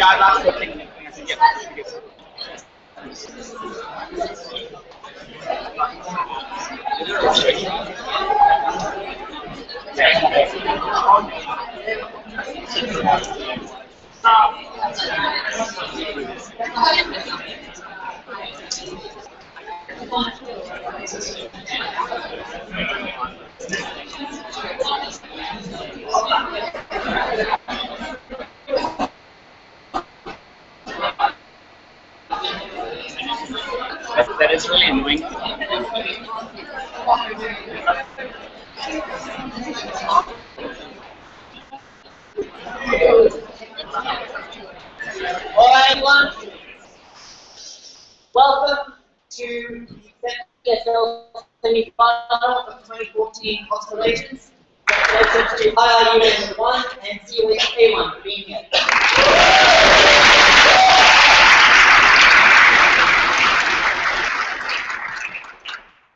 Yeah, that's the thing. I think, that is really annoying. Alright, everyone. Welcome to the ESL semi-final of 2014 Australations. Congratulations to IRU 1 and COH A1 for being here.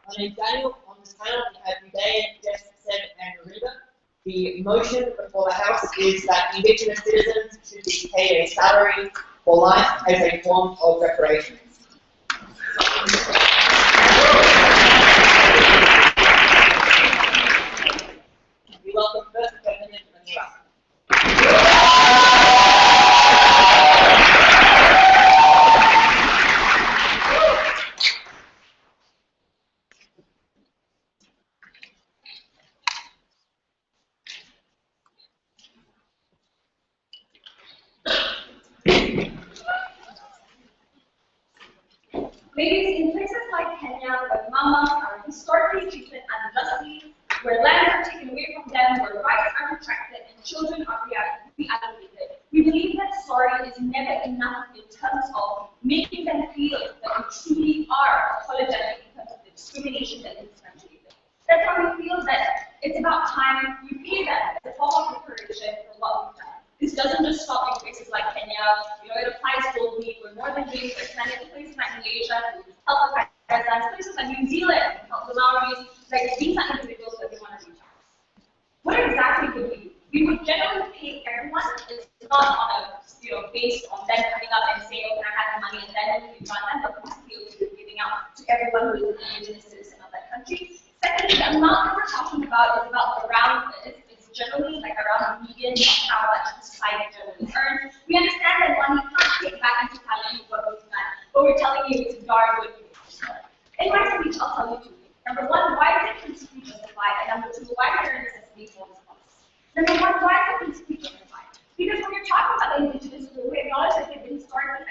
My name is Daniel. On this panel, we have Uday, Jess, Seb, and Marina. The motion before the House is that Indigenous citizens should be paid a salary for life as a form of reparations. We welcome first President Manila. Ladies, in places like Kenya, where mamas are historically treated unjustly, where lands are taken away from them, where rights are retracted, and children are reallocated, we believe that sorry is never enough in terms of making them feel that we truly are apologetic in terms of the discrimination that is perpetuated. That's why we feel that it's about time we pay them as a form of reparation for what we've done. This doesn't just stop in places like Kenya, it applies globally. We're more than doing for Islamic places like Malaysia, help with Pakistan, places like New Zealand, help the Maoris, like these are individuals that we want to reach out. What exactly would we do? We would generally pay everyone. It's not on a, based on them coming up and saying, oh, can I have the money, and then we run them, but we're giving out to everyone who is an indigenous citizen of that country. Secondly, the amount that we're talking about is about around, it's generally like around the median of how much the society generally earns. We understand that money can't get back into talent what we've done, but we're telling you it's darn good. In my speech, I'll tell you two things. Number one, why is it politically justified? And number two, why is there a necessity for this policy? Number one, why is it politically justified? Because when you're talking about the indigenous group, we acknowledge that they've been historically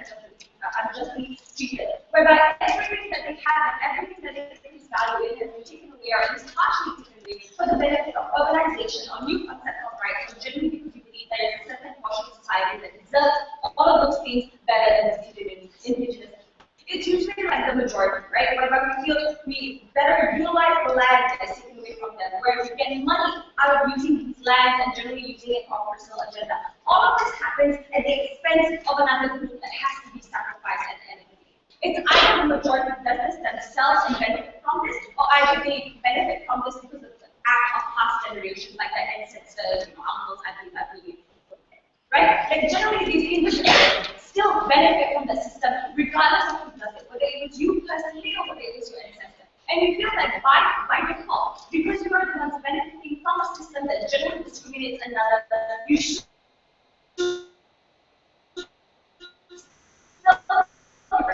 unjustly treated, whereby everything that they have and everything that they think is valued has been taken away or at least partially taken away for the benefit of urbanization or new concept of rights, or generally because we believe there is a certain portion of society that deserves all of those things better than the indigenous. It's usually like the majority, right? Whereby we feel we better utilize the land that is taken away from them, where we're getting money out of using these lands and generally using it for a personal agenda. All of this happens at the expense of another group that has to be sacrificed at the end of the day. It's either the majority does this themselves and benefit from this, or either they benefit from this because of the act of past generations, like their ancestors, uncles, aunties, I believe. Right? Like generally these individuals still benefit from the system regardless of who does it, whether it was you personally or whether it was your ancestor. And you feel like by default, because you are the ones benefiting from a system that generally discriminates another, you should still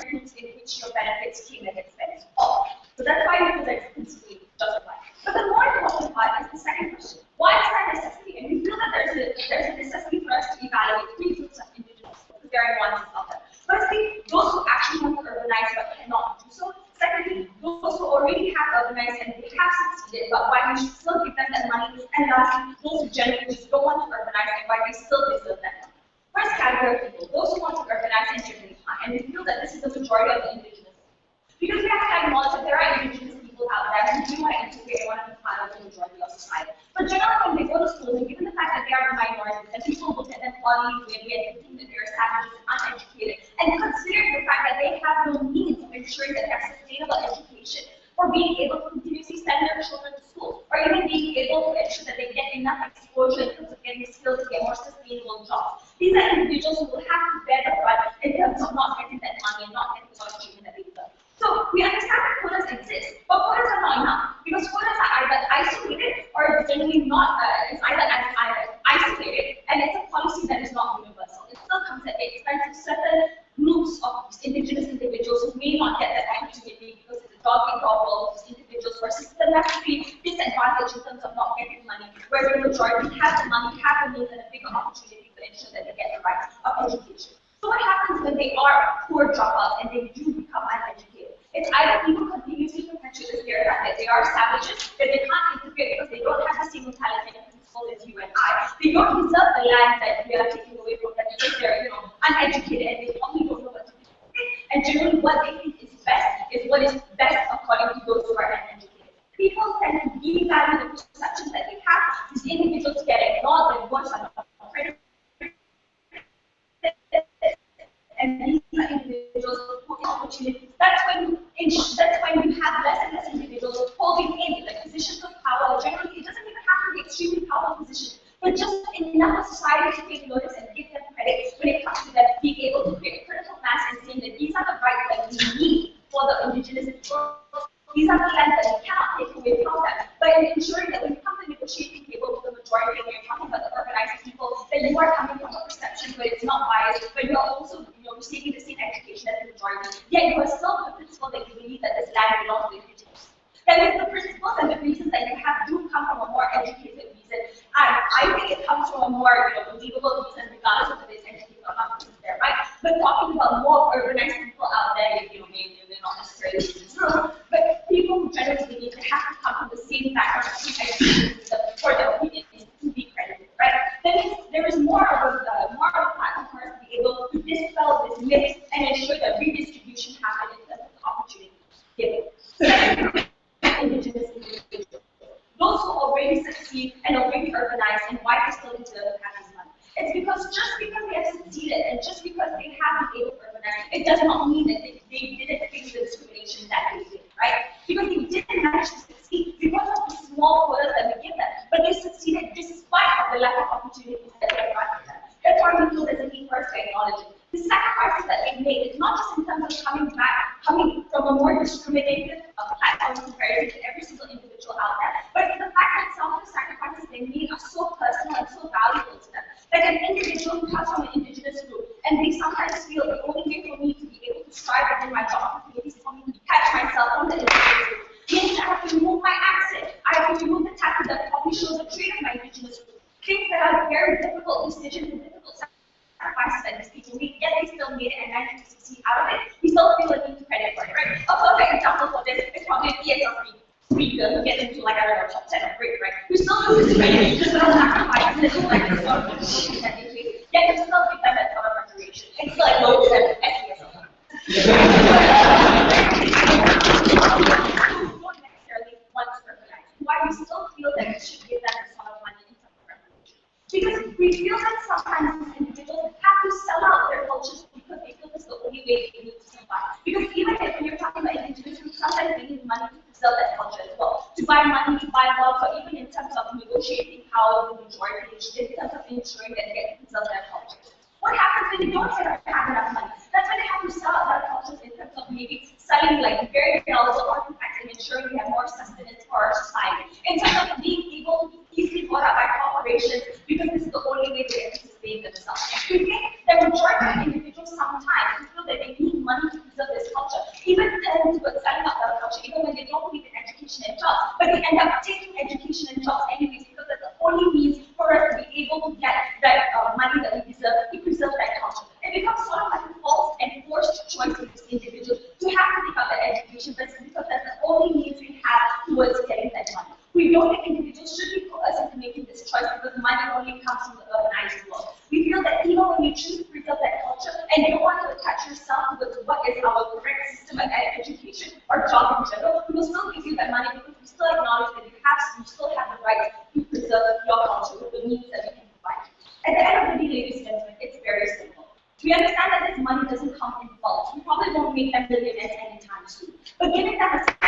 in which your benefits came at expense of. So that's why we feel that it's principally justified. But the more important part is the second question. Why is there necessity? And we feel that there's a necessity for us to evaluate three groups of individuals, because there are nuances of them. Firstly, those who actually want to urbanize but cannot do so. Secondly, those who already have urbanized and they have succeeded, but why we should still give them that money. And lastly, those who generally just don't want to urbanize and why they still deserve that money. First category of people, those who want to urbanize and generally can't. And we feel that this is the majority of the indigenous. Because we have to acknowledge that there are indigenous people out there who do want to integrate and want to be part of the majority of society. But generally, when they go to school, and given the fact that they are the minorities, and people look at them fondly, weirdly, and think that they're savages and uneducated, and considering the fact that they have no means of ensuring that they have sustainable education, or being able to continuously send their children to school, or even being able to ensure that they get enough exposure in terms of getting skills to get more sustainable jobs. These are individuals who will have to bear the brunt in terms of not getting that money and not getting the sort of treatment that they deserve. So we understand that quotas exist, but quotas are not enough because quotas are either isolated or it's generally not. It's either isolated and it's a policy that is not universal. It still comes at the expense of certain groups of indigenous individuals who may not get that opportunity because it's a dog-eat-dog world of individuals who are systematically disadvantaged in terms of not getting money, whereas the majority have the money, have the means, and a bigger opportunity to ensure that they get the right of education. So what happens when they are poor dropouts and they do become uneducated? It's either people continuously perpetuate the stereotype that they are savages, that they can't integrate because they don't have the same mentality and principle as you and I. They don't deserve the land that we are taking away from them because they're, uneducated and they probably don't know what to do. And generally what they think is what is best according to those who are uneducated. People tend to devalue the perceptions that they have. These individuals get ignored, their voice are not credited. And these are individuals who have opportunities. That's when you have less and less individuals holding in the positions of power. Generally, it doesn't even have to be extremely powerful positions, but just enough of society to take notice and give them credit when it comes to them being able to create a critical mass and saying that these are the rights that we need for the indigenous people. These are the lands that we cannot take away from them. But in ensuring that when you come to the negotiating table with the majority, when you're talking about the organized people, that you are coming from a perception where it's not biased, but you're also receiving the same education as the majority. Yet you are still the principle that you believe that this land belongs to the indigenous. That is the principles and the reasons that you have do come from a more educated reason. And I think it comes from a more believable reason, regardless of whether it's educated or not, there, right? But talking about more urbanized people out there, they're not given. Second, indigenous individuals. Those who already succeed and already urbanize, and why they still need to have this money. It's because just because they have succeeded and just because they have been able to urbanize, it does not mean that they didn't face the discrimination that they did, right? Because they didn't manage to succeed because of the small quotas that we give them, but they succeeded despite of the lack of opportunities that they brought to them. That's why we feel there's a need for us to acknowledge it. The sacrifices that they've made is not just in terms of coming from a more discriminated platform comparison to every single individual out there, but it's the fact that some of the sacrifices they made are so personal and so valuable to them. Like an individual who comes from an indigenous group, and they sometimes feel the only way for me to be able to strive within my job opportunities is for me to catch myself from the indigenous group. Means I have to remove my accent. I have to remove the tattoo that probably shows a trait of my indigenous group. Things that are very difficult decisions and difficult sacrifices that these people make, yet they still made it and managed to succeed out of it. We still feel like we need to credit for it, right? A perfect example for this is probably an ESL speaker who gets into like, I don't know, top 10 or great, right? We still do this credit because they're sacrifices and it's like this sort of difficulties that they face, yet we still give them that sort of consideration. It's still like low to them as ESL. Not necessarily want to recognize why we still feel that we should give them this sort of money in terms of recognition. Because we feel that sometimes individuals have to sell out their cultures because they feel this is the only way they need to survive. Because even if when you're talking about indigenous groups, sometimes they need money to preserve that culture as well. To buy money, to buy wealth, or even in terms of negotiating power with the majority, in terms of ensuring that they get to preserve their culture. What happens when they don't have enough money? That's when they have to sell out their cultures in terms of maybe selling like very valuable artifacts and ensuring we have more sustenance for our society. In terms of being able to be easily bought out by corporations because this is the only way they can sustain themselves. We think that majority of individuals sometimes feel that they need money to preserve this culture, even tend towards selling out their culture, even when they don't believe in education and jobs, but they end up taking education and jobs anyways because that's the only means for us to be able to get that money that we deserve to preserve that culture. It becomes sort of like a false and forced choice for these individuals to have to take up that education, but it's because that's the only means we have towards getting that money. We don't think individuals should be coerced into making this choice because money only comes from the urbanized world. We feel that even when you choose to preserve that culture and you don't want to attach yourself with what is our correct system of education or job in general, we will still give you that money because we still acknowledge that you still have the right to preserve your culture with the means that we can provide. At the end of the day, ladies and gentlemen, it's very simple. We understand that this money doesn't come in bulk. We probably won't make them millionaires anytime soon. But giving them a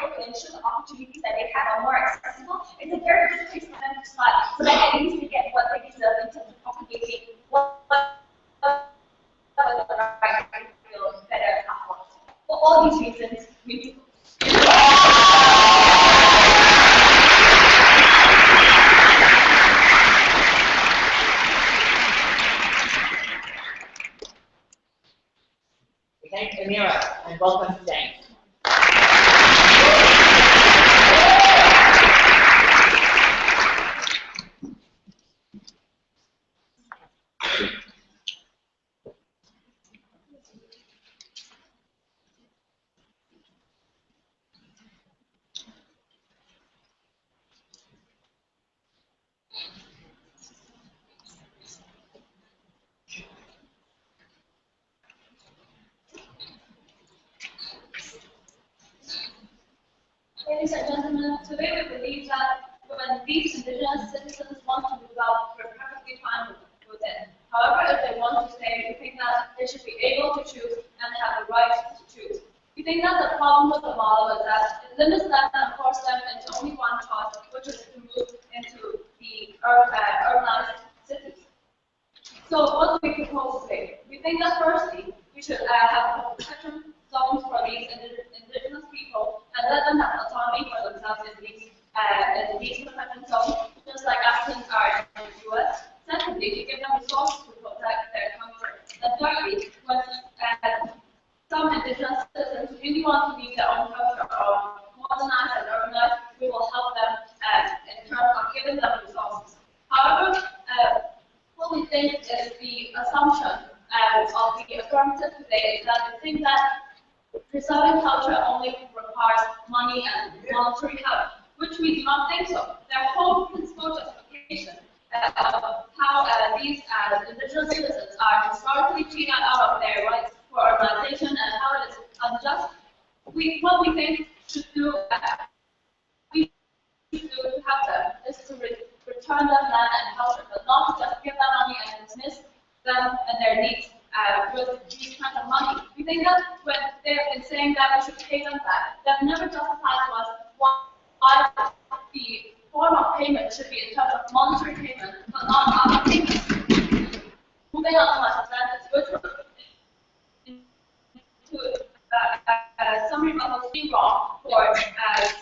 to ensure the opportunities that they have are more accessible, it's a very good place for them to start so that at least they get what they deserve in terms of propagating what the right feel better afterwards. For all these reasons, we do. We thank Amira and welcome to Jane. Ladies and gentlemen, today we believe that when these indigenous citizens want to move out, we're perfectly fine with it. However, if they want to stay, we think that they should be able to choose and have the right to choose. We think that the problem with the model is that it limits them and forces them into only one choice, which is to move into the urbanized cities. So what do we propose today? We think that firstly, we should have protection zones for these indigenous people and let them have autonomy for themselves in these protection zones, just like Africans are in the US. Secondly, to give them resources to protect their country. And thirdly, when some indigenous citizens really want to leave their own culture or modernize and urbanize, we will help them in terms of giving them resources. However, what we think is the assumption of the affirmative today is that we think that preserving culture only requires money and monetary help, which we do not think so. Their whole principle justification of how these indigenous citizens are historically cheated out of their rights for urbanization and how it is unjust what we think should do, we should do to help them is to return them land and culture, but not to just give them money and dismiss them and their needs with these kinds of money. We think that when they have been saying that we should pay them back, they've never justified to us why the form of payment should be in terms of monetary payment, but not other payments. Moving on to my substantive which to summary of what's being wrong for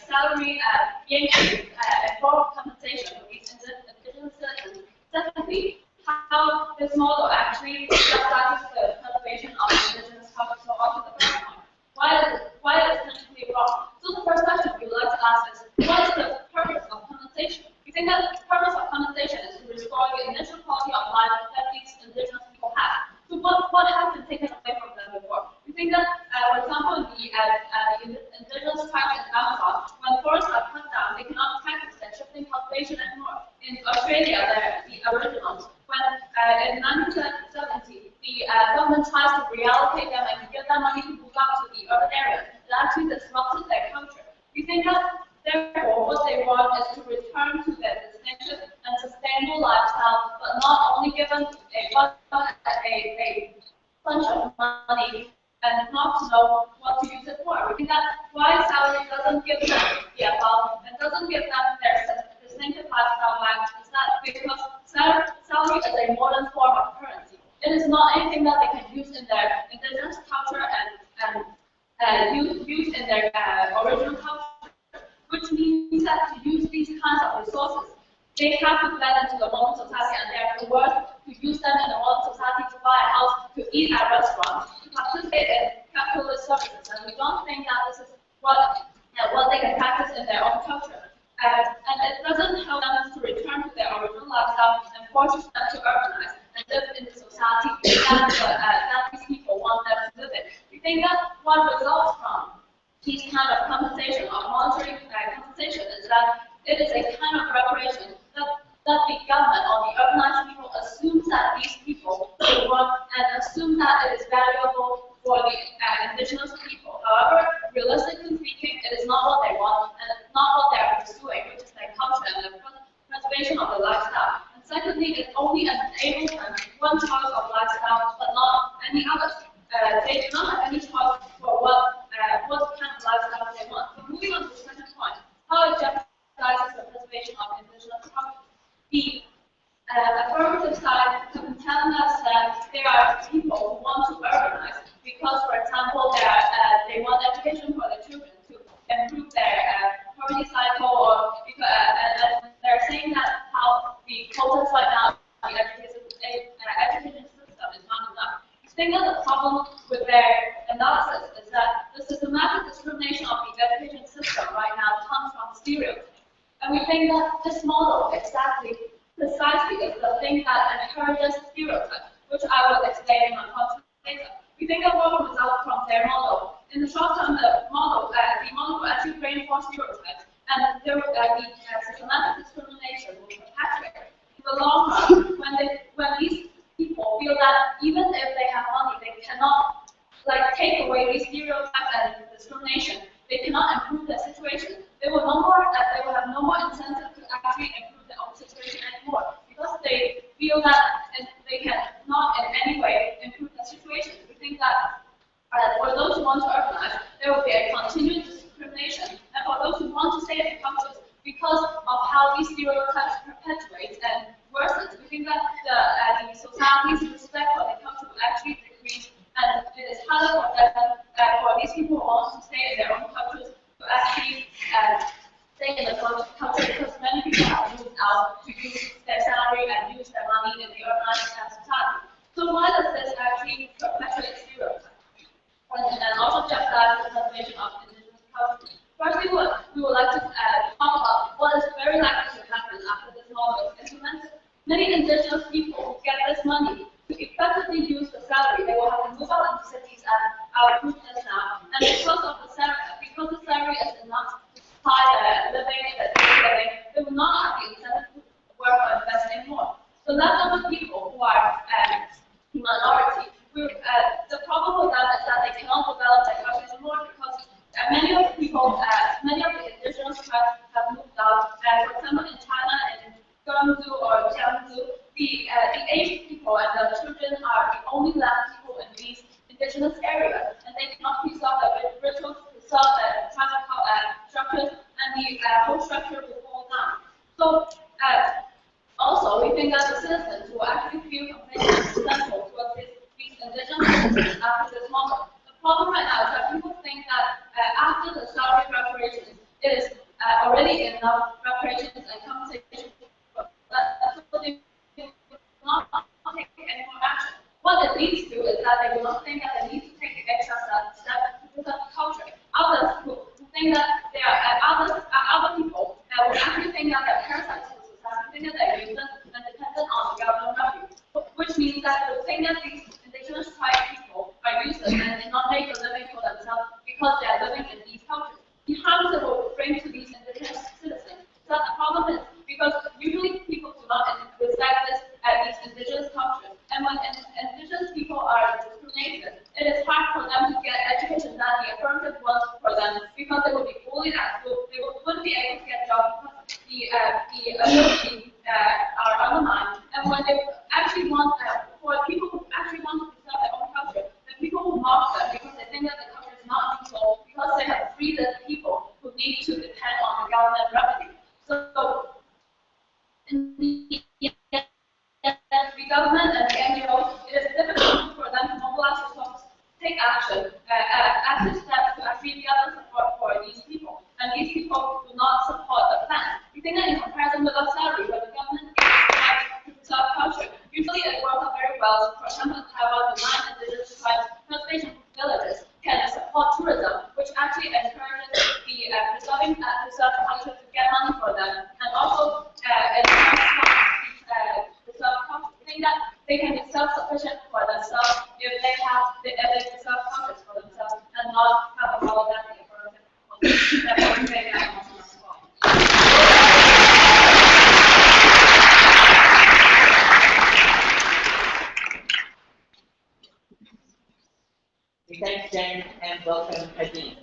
salary being and form of compensation for these indigenous citizens. Secondly, how this model actually jeopardizes the preservation of indigenous culture. So on to the first point. Why is it essentially wrong? So the first question we would like to ask is, what is the purpose of compensation? We think that the purpose of compensation is to restore the initial quality of life that these indigenous people have. So what has been taken away from them before? We think that, for example, the indigenous tribes in Amazon, when forests are cut down, they cannot practice their shifting cultivation anymore. In Australia, the Aboriginals, when in 1970, the government tries to reallocate them and give them money to move out to the urban areas, it actually disrupted their culture. We think that, therefore, what they want is to return to their distinctive and sustainable lifestyle, but not only give them a bunch of money and not to know what to use it for. We think that why salary doesn't give them the above and doesn't give them their distinctive lifestyle back is that because salary is a modern form of currency. It is not anything that they can use in their indigenous culture and use in their original culture, which means that to use these kinds of resources, they have to blend into the modern society and they are coerced to use them in the modern society to buy a house, to eat at restaurants, to participate in capitalist services. And we don't think that this is what they can practice in their own culture. And it doesn't help them to return to their original lifestyle and forces them to urbanize and live in the society that these people want them to live in. We think that what results from these kind of compensation or monetary compensation is that it is a kind of reparation that the government or the urbanized people assumes that these people will want and assume that it is valuable for the indigenous people. However, realistically speaking, it is not what they want and it's not what they are pursuing, which is their culture and the preservation of their lifestyle. And secondly, it only enables them one choice of lifestyle, but not any others. They do not have any choice for what kind of lifestyle they want. So moving on to the second point, how it jeopardizes the preservation of indigenous culture. The affirmative side have been telling us that there are people who want to urbanize because, for example, they want education for their children to improve their poverty cycle, or and they're saying that how the quotas right now, the education system is not enough. I think that the problem with their analysis is that the systematic discrimination of the education system right now comes from stereotypes. And we think that this model precisely is the thing that encourages stereotypes, which I will explain in my talk later. We think that what will result from their model. In the short term, the model will actually reinforce stereotypes, and the systematic discrimination will perpetuate. In the long run, when these people feel that even if they have money, they cannot take away these stereotypes and discrimination. They cannot improve their situation. They will have no more incentive to actually improve their own situation anymore because they feel that they cannot in any way improve their situation. We think that for those who want to urbanize, there will be a continued discrimination, and for those who want to stay in the cultures, because of how these stereotypes perpetuate and worsen, we think that the society's respect for the culture will actually decrease, and it is harder for these people who want to stay in their own cultures to actually stay in the culture because many people have moved out to use their salary and use their money in the urbanized society. So why does this actually perpetuate stereotypes? And also jeopardize the preservation of indigenous culture. Firstly, we would like to talk about what is very likely to happen after this model is implemented. Many indigenous people who get this money to effectively use the salary, they will have to move out into cities as our group does now. And because the salary is enough to supply their living, they will not have the incentive to work or invest anymore. So that's all the people who are minority. The problem with that is that they cannot develop their culture anymore because many of the indigenous tribes have moved out. For example, in China, in Guangzhou or Jiangsu, the aged people and the children are the only land people in these indigenous areas, and they cannot preserve the rituals, preserve the tribal structures, and the whole structure will fall down. So, also, we think that the citizens will actually feel completely resentful towards these indigenous citizens after this moment. The problem right now is that people think that after the salary reparations, it is already enough reparations and compensation. So they will not take any more action. What it leads to is that they will not think that they need to take the extra step to preserve the culture. Others who think that there are other people that will actually think that they're parasites in society, think that they're useless and dependent on the government revenue, which means that they think that these indigenous tribe people are useless and cannot make a living for themselves because they are living in these cultures. The harms that will bring to these indigenous citizens. So the problem is because usually people do not respect these indigenous cultures, and when indigenous people are discriminated, it is hard for them to get education that the affirmative was for them because they will be bullied at school. They wouldn't be able to get jobs because the ability are undermined. And when they actually want, for people who actually want to preserve their own culture, then people will mock them because they think that the culture is not useful because they have freed the people who need to depend on the government revenue. So, in the government and the NGOs, it is difficult for them to mobilize resources, take action, active steps to actually gather support for these people. And these people do not support the plan. We think that in comparison with Australia, where the government tries to preserve culture, usually it works out very well. For example, in Taiwan, the 9 indigenous tribes conservation villages can support tourism, which actually encourages the preserving preserved culture to get money for them, and also preserve culture. We think that they can be self-sufficient for themselves if they preserve culture for themselves and not have a role that they Thanks, Jen, and welcome, Kadeen.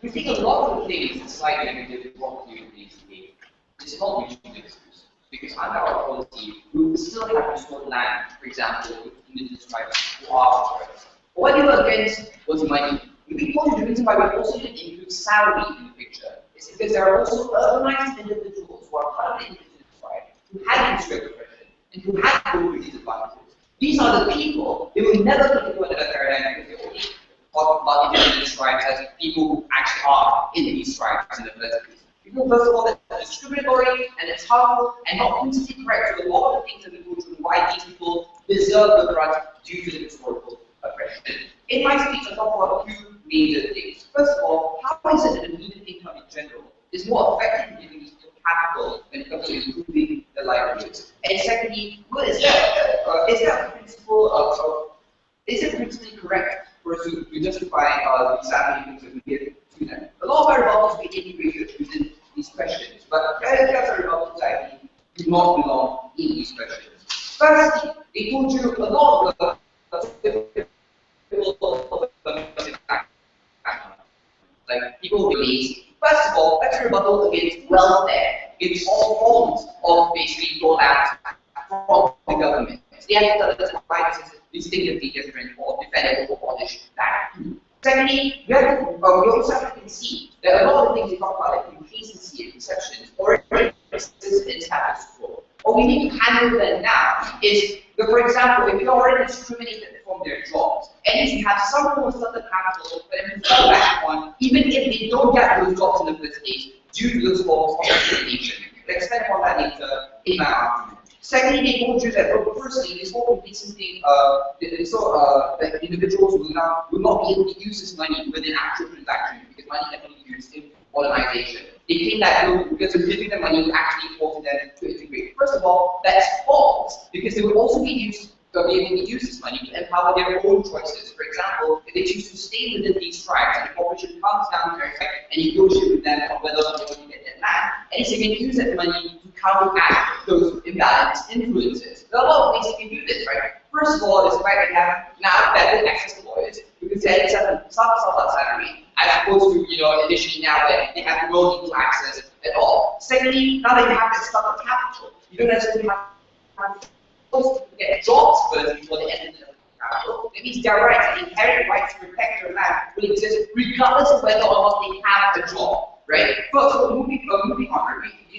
We think a lot of things is slightly negative what we do today. It's not mutually exclusive. Because under our policy, we will still have restored land, for example, with indigenous tribes who are tribes. What we were against was money. We think one of the reasons why we also didn't include salary in the picture is because there are also urbanized individuals who are part of the indigenous tribe who had industrial oppression and who had both disadvantages. These are the people they will never come into another paradigm because they only talk about indigenous tribes as people who actually are in these tribes in the first place. People, first of all, that are discriminatory and it's harmful and not completely correct with a lot of the things that we go through and why these people deserve the right due to the historical oppression. In my speech, I talk about a few major things. First of all, how is it that the median income in general is more effective in giving these people capital when it comes to improving their livelihoods? And secondly, what is that? Is that a principle of is it principally correct for us to justify the salary things that we give to them? A lot of variables we integrated within these questions, but variables society do not belong in these questions. Firstly, they told you a lot of like people will release. First of all, let's rebuttal against welfare, against all forms of basically rollouts from the government. They have to provide distinctively different or defend or abolish that. Secondly, we also have to concede that a lot of the things we talk about, like complacency and exceptions, already exist in status quo. What we need to handle them now is, for example, if you're already discriminated from their jobs, at least you have some form of certain capital that you can fall back on, even if they don't get those jobs in the first place, due to those forms of discrimination. I'll expand upon that later in my argument. Secondly, they told you that, firstly, this whole completion thing, that individuals will not be able to use this money within actual transactions because money can be used in modernization. They think that because of giving them money will actually force them to integrate. First of all, that's false because they will also be able to use this money to empower their own choices. For example, if they choose to stay within these tribes and the corporation comes down there and negotiate with them on whether or not they want to get that land, at least they can use that money to counteract those imbalanced influences. There are a lot of ways you can do this, right? First of all, is the fact that they have now better access to lawyers because they had some salary, as opposed to initially now that they have no legal access at all. Secondly, now that you have that startup capital, you don't necessarily have to get jobs first before they enter the capital. It means their rights, the inherent rights to protect their land will exist regardless of whether or not they have a job, right? First, moving on, we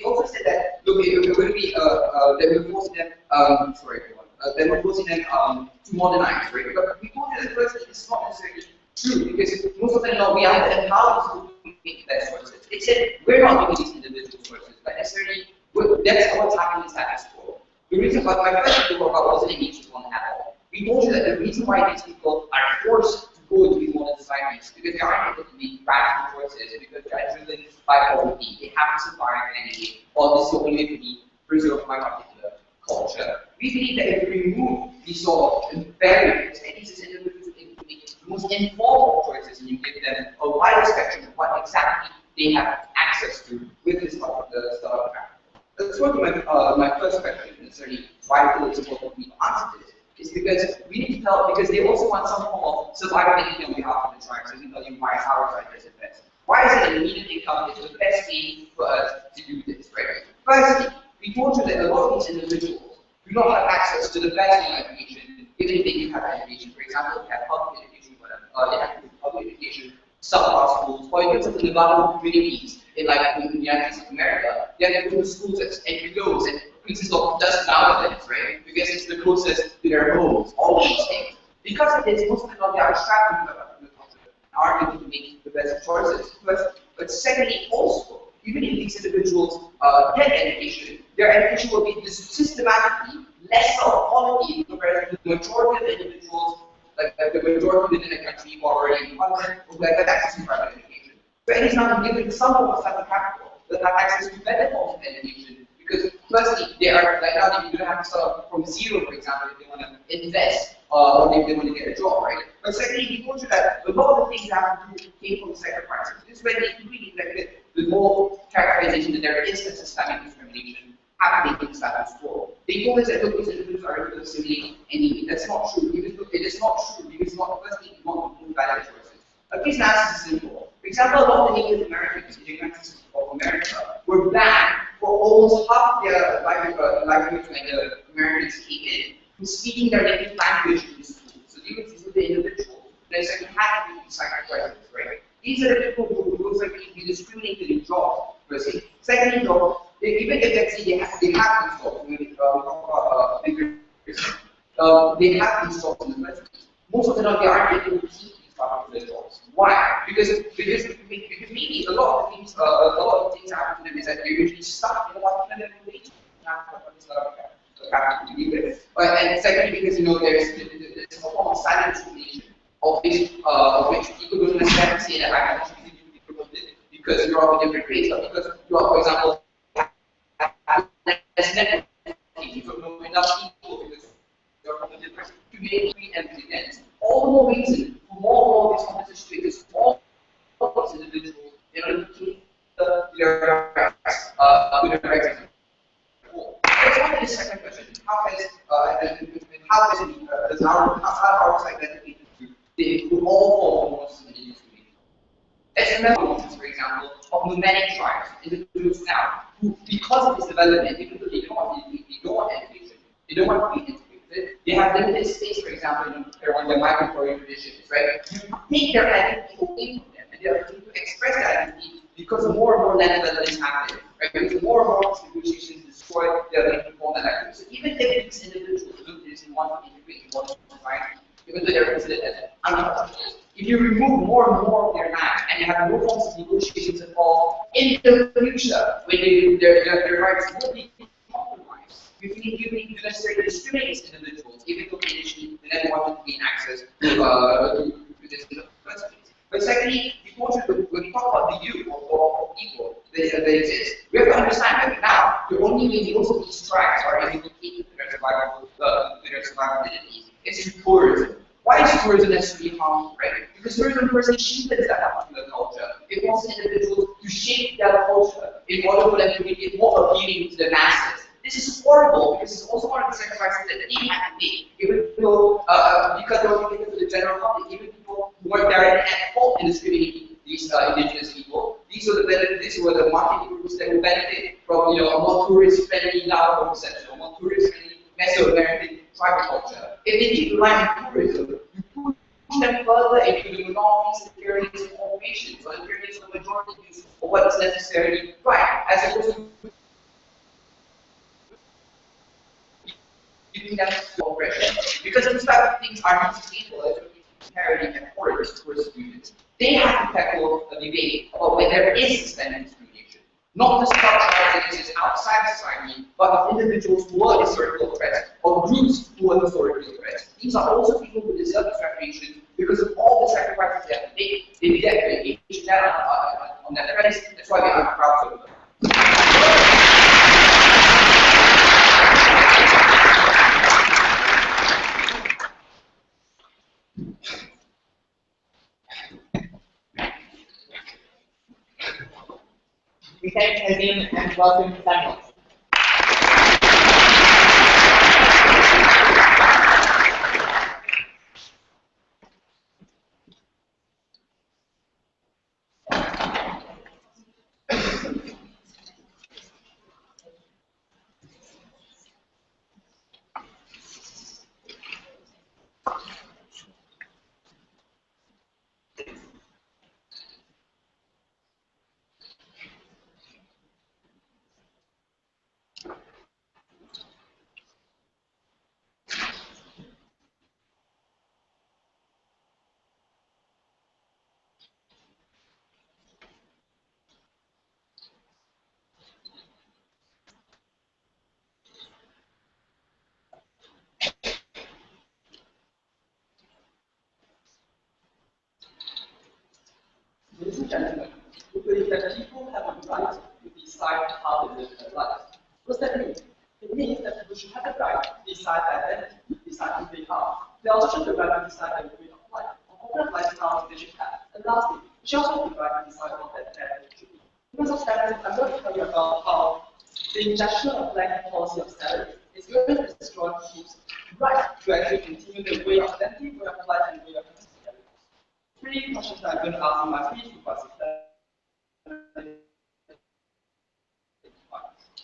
also said that look, we're going to be that we're forcing them that we're forcing them to modernize, right? But we told you that first it's not necessarily true because most of them know we have to empower people to make their choices. They said we're not giving these individual choices, but necessarily that's what's happening in status quo. The reason why my first people about wasn't an easy one at all. We told you that the reason why these people are forced to go into these modern societies because they aren't able to make rational choices because they are driven by poverty. They have to survive anyway, or this is the only way to be preserved my particular culture. We believe that if we remove these sort of barriers, at least as individuals to make the most informed choices and you give them a wider spectrum of what exactly they have access to with this startup capital. Let's go to my first question, necessarily why it's important for me to answer this, is because we need to tell, because they also want some form of survivability on behalf of the tribes, so we can tell you why our tribe is the best. Why is it that immediate income is the best way for us to do this, right? Firstly, we told you that a lot of these individuals do not have access to the best education, even if they do have education. For example, they have public education, they have public education, subclass schools, or even some of the Navajo communities in the United States of America, they have to go to schools and NGOs and places of dust mountains, right? Because it's the closest to their homes, all these things. Because of this, most of them are trapped with aren't able to make the best choices. But secondly, also, even if these individuals get education, their education will be systematically less of quality compared to the majority of individuals, like the majority within a country who are already in content, who have access to private education. So it is not given some form of capital that have access to better forms of education. Because firstly, they are like now you don't have to start from zero, for example, if they want to invest or if they want to get a job, right? But secondly, we told you that a lot of the things that have to do came from sacrifices. This is where they really reflected the whole characterization that there is a systemic discrimination happening in status quo. They told us that look, these individuals are able to assimilate anyway. That's not true. It is not true because firstly, you want to do better choices. A case analysis is simple. For example, a lot of the Native Americans in the United States of America were banned for almost half their language when the Americans came in from speaking their native language in the schools. So these were the individuals that essentially had to be sacrifices, right? These are the people who most likely be discriminated in jobs, per se. Secondly, though, even if let's say they have these jobs, when we talk about bigger, they have these jobs in the first place. Most of the time, they aren't able to keep these particular jobs. Why? Because maybe a lot of things happen to them is that they're usually stuck in a particular place. To begin with. And secondly, because there's a form of silent discrimination of which people don't necessarily say that I can actually do because you're of a different race, but because you are, for example, less network, you don't know enough people because you're from a different community and against. All the more reason for more of this competition to exist for all these individuals in order to keep their rights, Let's go to the second question. How does our identity to include all forms of community? Let's remember, for example, example, of nomadic tribes, individuals now, who, because of this development, even though they don't want education, they don't want to be integrated, they have limited space, for example, on their migratory traditions, right? You take their identity away from them, and they are free to express their identity because more and more land development is happening, right? Because more and more negotiations destroy their ability to form that identity. So even if these individuals want to integrate, want to find, even though they're considered as untouchables, if you remove more and more of their land and you have no forms of negotiations at all, in the future, when their rights will be compromised, you need to necessarily discriminate against individuals, even though initially they never wanted to gain access to this in the first place. But secondly, when we talk about the youth or people that exist, we have to understand that now the only way most of these tribes are able to keep their survivability is through tourism. Why is tourism necessarily harmful, right? Because tourism person cheapens that particular culture. It wants individuals to shape their culture in order for them to make it more appealing to the masses. This is horrible because it's also one of the sacrifices that they had to make, even though because they were making it to the general public, even people who weren't directly at fault in discriminating these indigenous people. These were the market groups that would benefit from a more tourist-friendly Lao conception, a more tourist-friendly Mesoamerican tribal culture. If they keep relying on tourism, you push them further into the northeast imperialist formations or imperialist majority use of what is necessarily right, as opposed to giving them oppression. Because these type of things are not sustainable as inherently important towards students. They have to tackle a debate about whether there is systemic discrimination. Not the structure that exists outside society, but of individuals who are historically oppressed, or groups who are historically oppressed. These are also people who deserve this reparation because of all the sacrifices they have to make. They get engaged on that premise. That's why we are proud of them. We thank Hazim and welcome Daniel. Ladies and gentlemen, we believe that people have a right to decide how they live their lives. What does that mean? It means that people should have the right to decide their identity, decide who they are. They also should have the right to decide their way of life, or what kind of lifestyle they should have. And lastly, they should also have the right to decide what their identity should be. Because of that, I'm going to tell you about how the injection of blanket policy of salary is going to destroy people's right to actually continue their way of identity, way of life, and way of living. Three questions that I'm going to ask in my speech because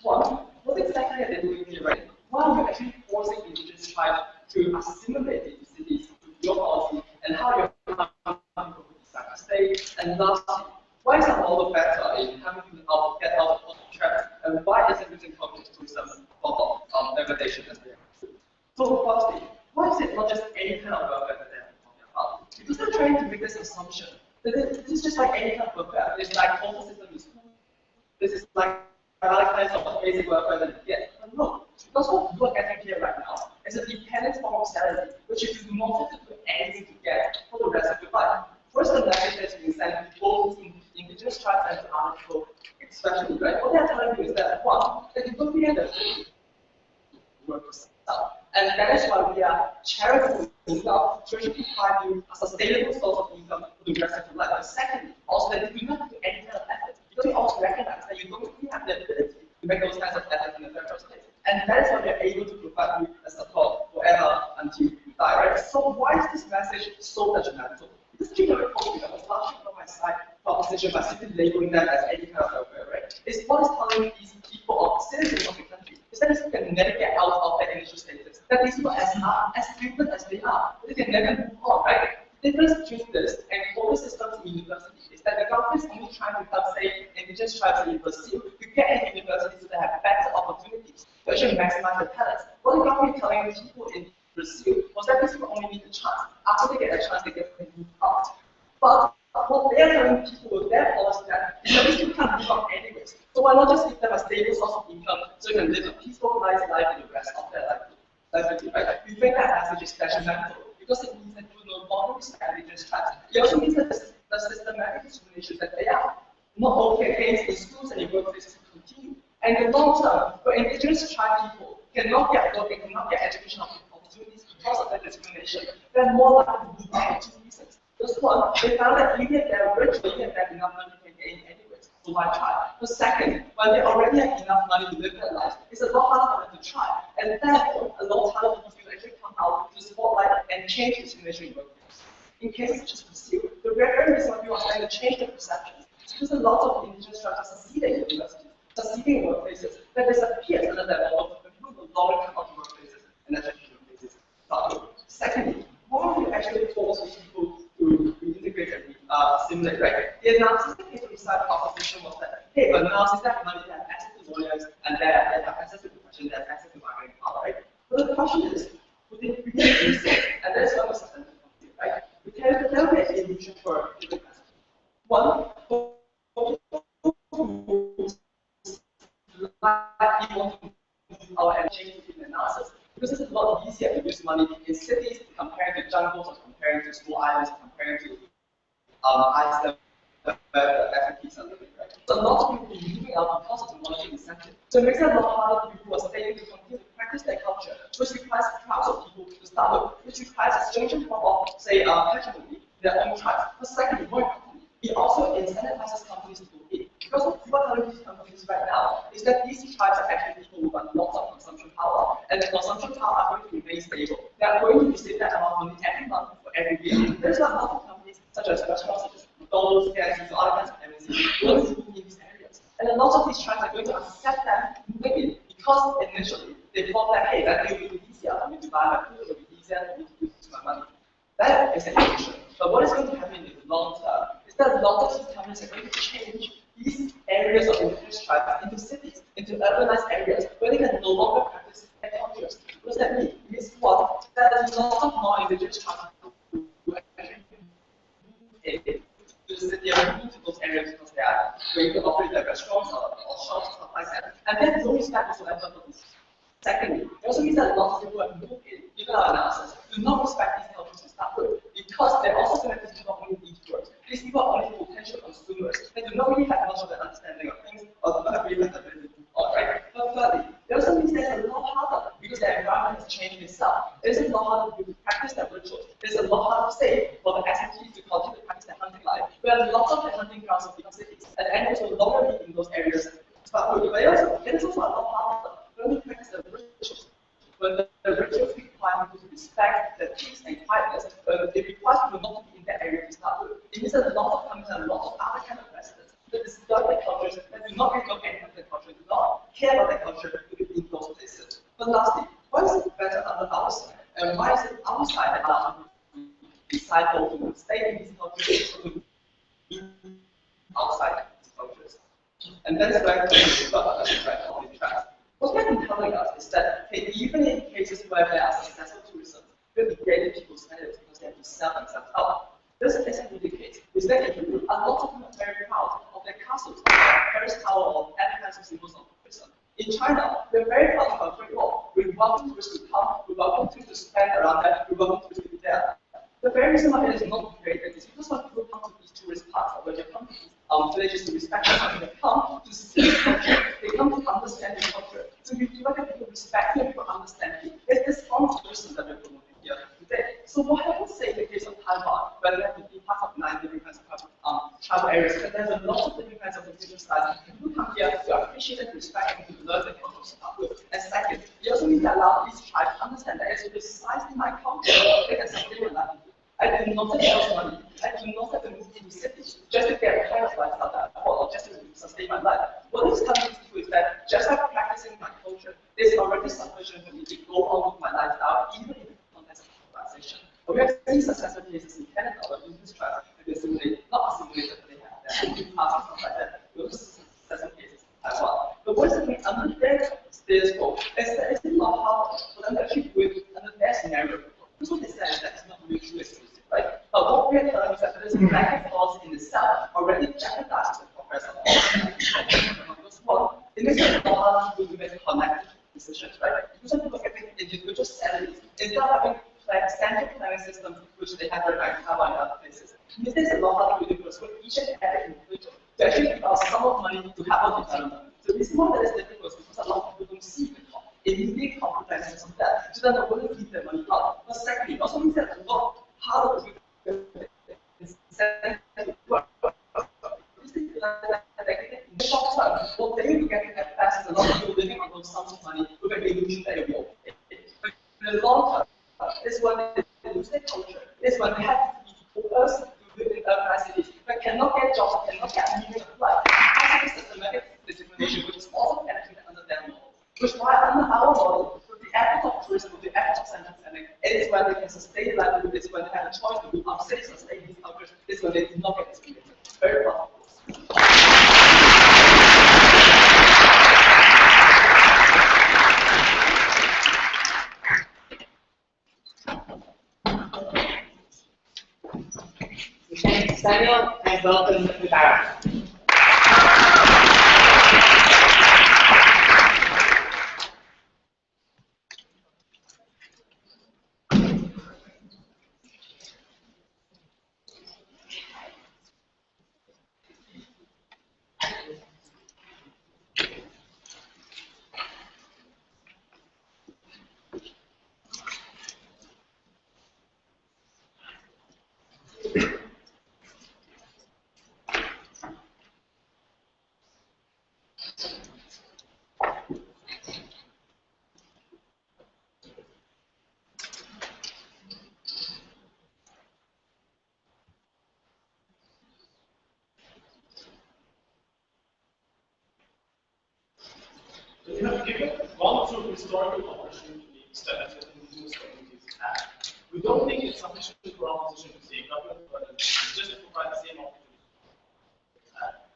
one, what exactly are they doing here right now? Why are you actually forcing indigenous tribes to assimilate into cities to your policy and how you're people who decide to stay? And lastly, why is the world better in having to get out of the trap? And why isn't using public tourism for degradation as they are? So firstly, why is it not just any kind of welfare that they're talking about? Because they're trying to make this assumption that this is just like any kind of welfare. It's like all the system is cool. This is like another kind of basic welfare that you get. But no, because what you are getting here right now is a dependent form of salary, which you do not have to do anything to get for the rest of your life. First, the message that's being sent to both indigenous tribes and to other people, especially, right? What they're telling you is that, one, that you don't really have to work yourself. And that is why we are charitable enough to actually provide you a sustainable source of income for the rest of your life. And secondly, also that you do not do any kind of effort. Because we also recognize that you don't really have the ability to make those kinds of efforts in the first place. And that is why we are able to provide you a support forever until you die, right? So why is this message so detrimental? This is a I was largely from my side proposition by simply labeling them as any kind of welfare, right? It's what is telling these people or citizens of the country is that these people can never get out of their initial status. That these people as stupid as they are, they can never move on, right? The difference between this and quota systems in university is that the government is only trying to help, say, indigenous tribes in Brazil to get into universities so they have better opportunities to actually maximize their talents. What the government is telling people in Brazil was that these people only need a chance. After they get a chance, they get moved out. But what they are telling people with their policy that is that these people can't move out anyways. So why not just give them a stable source of income so they can live a peaceful, nice life in the rest of their life? Right? We think that message is detrimental because it means that you no longer respect indigenous tribes. It also means that the systematic discrimination that they are not okay against in schools and in workplaces to continue. And in the long term, where indigenous tribe people cannot get work and cannot get educational opportunities because of that discrimination, they're more likely to move out for two reasons. First one, they found that even if they're rich, even if they have enough money, they can get in anyways. So why try? But second, when they already have enough money to live their life, it's a lot harder for them to try. And therefore, a lot harder for people to actually come out to the spotlight and change discrimination in workplace. In cases such as Brazil, the very reason why people are starting to change their perceptions is because a lot of indigenous tribes are succeeding in universities, succeeding in workplaces, that disappears under that model when people no longer come out to workplaces and education workplaces. Secondly, why are you actually forcing people to reintegrate and assimilate, right? The analysis that came from the side proposition was that, hey, but now since they have money, they have access to lawyers, and they have access to profession, they have access to bargaining power, right? But the question is, would they really do so? And that's what was sustainable, right? Because there will be an illusion for different messages. One, for people to our energy in analysis, because it's a lot easier to use money in cities compared to jungles or comparing to small islands, comparing to Iceland, where FMPs are living, right? So a lot of people are moving out because of the monetary incentive. So it makes it a lot harder for people who are staying to continue to practice their culture, which requires crowds of people to start with, which requires a stringent form of, say, hegemony, their own tribes. But secondly, more importantly, it also incentivizes companies to go in. Because what people are telling these companies right now is that these tribes are actually people who have lots of consumption power, and the consumption power are going to remain stable. They are going to receive that amount of money every month for every year. There's a lot of companies, such as restaurants, such as McDonald's, KFC, so other kinds of MNCs, going to move in these areas. And a lot of these tribes are going to accept them moving in because initially they thought that, hey, that will be easier for me to buy my food, it will be easier for me to use my money. That is an illusion. But what is going to happen in the long term is that a lot of these companies are going to change these areas of indigenous tribes into cities, into urbanized areas where they can no longer practice their cultures. What does that mean? It means what? That there's lots of more indigenous tribes who actually move in to the city and move to those areas because they are going to operate their restaurants or shops or stuff like that. And then no respect whatsoever for this. Secondly, it also means that a lot of people who have moved in, given our analysis, do not respect these cultures to start with, because they're also going to have these people only need words. These people are only potential consumers. They do not really have much of an understanding of things, or do not have really the ability to move on, right? But thirdly, it also means that it's a lot harder because the environment has changed itself. It is a lot harder for people to practice their rituals. It is a lot harder, say, for the SMTs to continue to practice their hunting life, where lots of the hunting grounds have become cities, and animals will no longer be in those areas. But it is also a lot harder when we practice the rituals. When the rituals require people to respect the peace and quietness, it requires people not to be in that area to start with. It means that a lot of companies and a lot of other kind of residents that disturb their cultures, that do not really know anything about their culture, do not care about their culture to be in those places. But lastly, why is it better under our side? And why is it our side that allows people to decide to stay in these cultures or to move outside these cultures? And that's where the tracks. What they've been telling us is that, hey, even in cases where there are successful tourism, they degraded people's standards because they have to sell themselves out. This isn't really the case. Is that in Europe, a lot of them are very proud of their castles, Paris Tower, or other kinds of symbols of tourism. In China, we're very proud of our Great Wall. We welcome tourists to come, we welcome tourists to spend around that, we welcome tourists to be there. The very reason why it is not degraded is because when people come to these tourist parks, or when they come to these villages to respect something, they come to see culture, they come to understand the culture. So you feel like people respect you and people understand you. It's this form of tourism that we're promoting here today. So what happens, say, in the case of Taiwan, where they have to be part of 9 different kinds of travel areas, and there's a lot of different kinds of indigenous styles. People come here to appreciate and respect and to learn the culture to start with. And second, it also means that allow these tribes to understand that it's precisely my culture that can sustain my livelihood. I do not have money. I do not have to move into cities just to get a kind of lifestyle that I follow, just to sustain my life. What is coming to do is that just by practicing my culture, there's already sufficient for me to go on with my lifestyle, even in the context of globalization. But we have seen successful cases in Canada or in this trial, and they simulate, not simulate, but they have that in past and stuff like that. Those successful cases in Taiwan. But what is happening under their status quo is that it's not hard for them to achieve with under their scenario. Because what they say is that it's not really true exclusive, right? But what we are telling is that there is a lack of policy in itself already jeopardizes the progress of because one, it makes it more hard to make connected decisions, right? Because some people are getting individual salaries instead of having central planning systems which they have right now in Taiwan and other places. It makes it a lot harder to do because for each and every individual to actually give out some of money to help on development. So this is one that is difficult because a lot of people don't see the immediate consequences of that. So then they wouldn't keep their money out. But secondly, it also means that a lot harder to do incentive work. In the short term, what they will get at best is a lot of people living on those sums of money with an illusion that it will pay. In the long term, is when they lose their culture, is when they have to be forced to live in urban cities, but cannot get jobs, cannot get meaning of life. Because of systematic discrimination, which is also penetrated under their model. Which is why under our model, with the efforts of tourism, with the efforts of central planning, it is when they can sustain livelihood, it's when they have a choice to move up cities, sustain these cultures, it's when they do not get discriminated. Very powerful. Thanks, Samuel, and welcome to Barra. We have gone through historical opportunities that indigenous communities have. We don't think it's sufficient for our position to say government burden just to provide the same opportunity.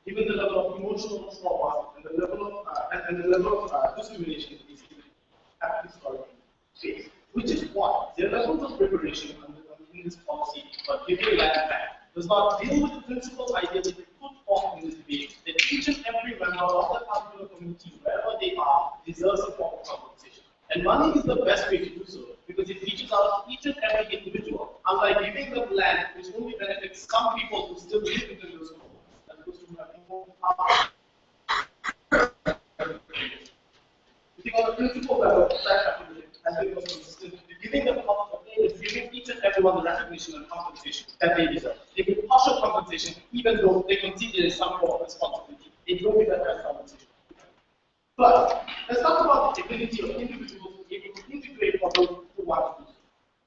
Given the level of emotional trauma and the level of discrimination we have historically faced, which is why there are levels of preparation in this policy, but giving land back does not deal with the principal idea that we put forth in this debate that each and every member of the particular community, wherever they are, deserves a form of compensation. And money is the best way to do so because it reaches out to each and every individual, unlike giving them land, which only benefits some people who still live within those communities, as opposed to having more power. I think on the principle level, that has been most consistent. Giving them is giving each and everyone the recognition and compensation that they deserve. They get partial compensation, even though they concede there is some form of responsibility. They don't get that as compensation. But let's talk about the ability of individuals to be able to integrate for those who want to do so.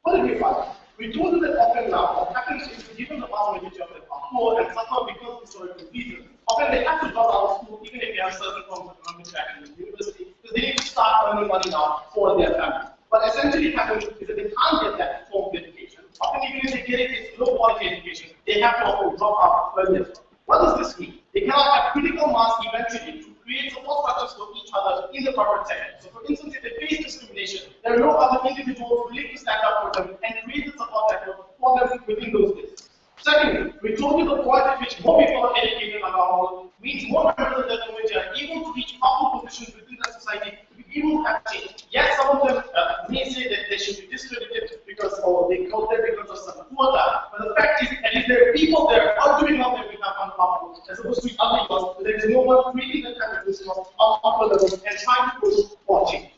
What did we find? We told them that often now, what happens is given the vast majority of them are poor and suffer because of historical reasons. Often they have to drop out of school even if they have certain forms of economic traction in the university because they need to start earning money now for their family. What essentially happens is that they can't get that form of education. Often even if they get it, it's low quality education. They have to often drop out earlier. What does this mean? They cannot have critical mass eventually to create support structures for each other in the corporate sector. So for instance, if they face discrimination, there are no other individuals willing to stand up for them and create the support network for them within those days. Secondly, we told you the point at which more people are educated on our model means more members of the community are able to reach powerful positions within the society to be able to have change. Yes, some of them may say that they should be discredited because they call them because of some quota, but the fact is that if there are people there arguing on their behalf on powerful, as opposed to other ones, there is no one creating that kind of discourse on upper levels and trying to push for change.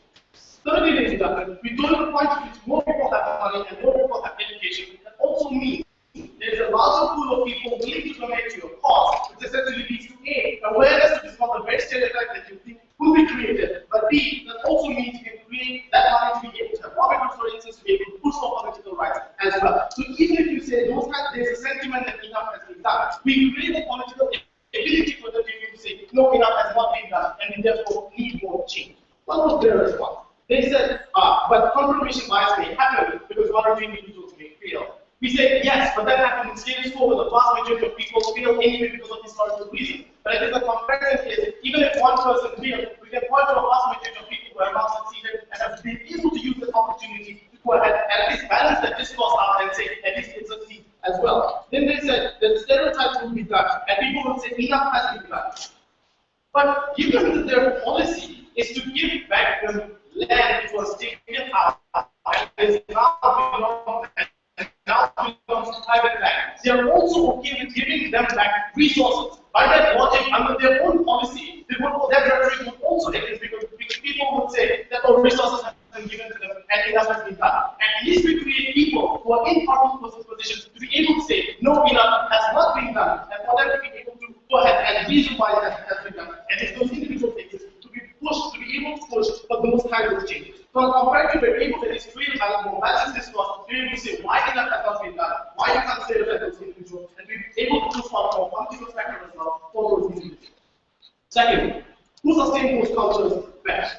Thirdly, ladies and gentlemen, we told you the point at which more people have money and more people have education. That also means there is a larger pool of people willing to donate to your cause, which essentially leads to A, awareness, which is one of the very stereotypes that you think will be created, but B, that also means you can create that money to be able to have profit, for instance, to be able to push for political rights as well. So even if you say no, enough has not been done, and we therefore need more change. What was their response? They said, but confirmation bias may happen because one or two individuals may fail. We say, yes, but that happened in status quo where the vast majority of people fail anyway because of historical reasons. But it is a comparison case. Even if one person failed, we can point to a vast majority of people who have not succeeded and have been able to use this opportunity to go ahead and at least balance the discourse out and say, at least it succeeds as well. Then they said that the stereotypes will be done, and people will say enough has been done. But given that their policy is to give back the land which was taken out, and is now belongs to private land, they are also okay with giving them back resources. By that logic, under their own policy, that rhetoric would also exist because people would say that all resources have been given to them and enough has been done. At least we create people who are in powerful positions to be able to say, no, enough has not been done, and for them to be able to go ahead and reason why that has been done. And if those individuals exist, to be pushed, to be able to push for those kinds of changes. So comparative, we're able to create a more balanced discourse, we're able to say why enough has not been done, why you can't say that those individuals, and we're able to push for a more political factor as well for those individuals. Second, who sustain those cultures best?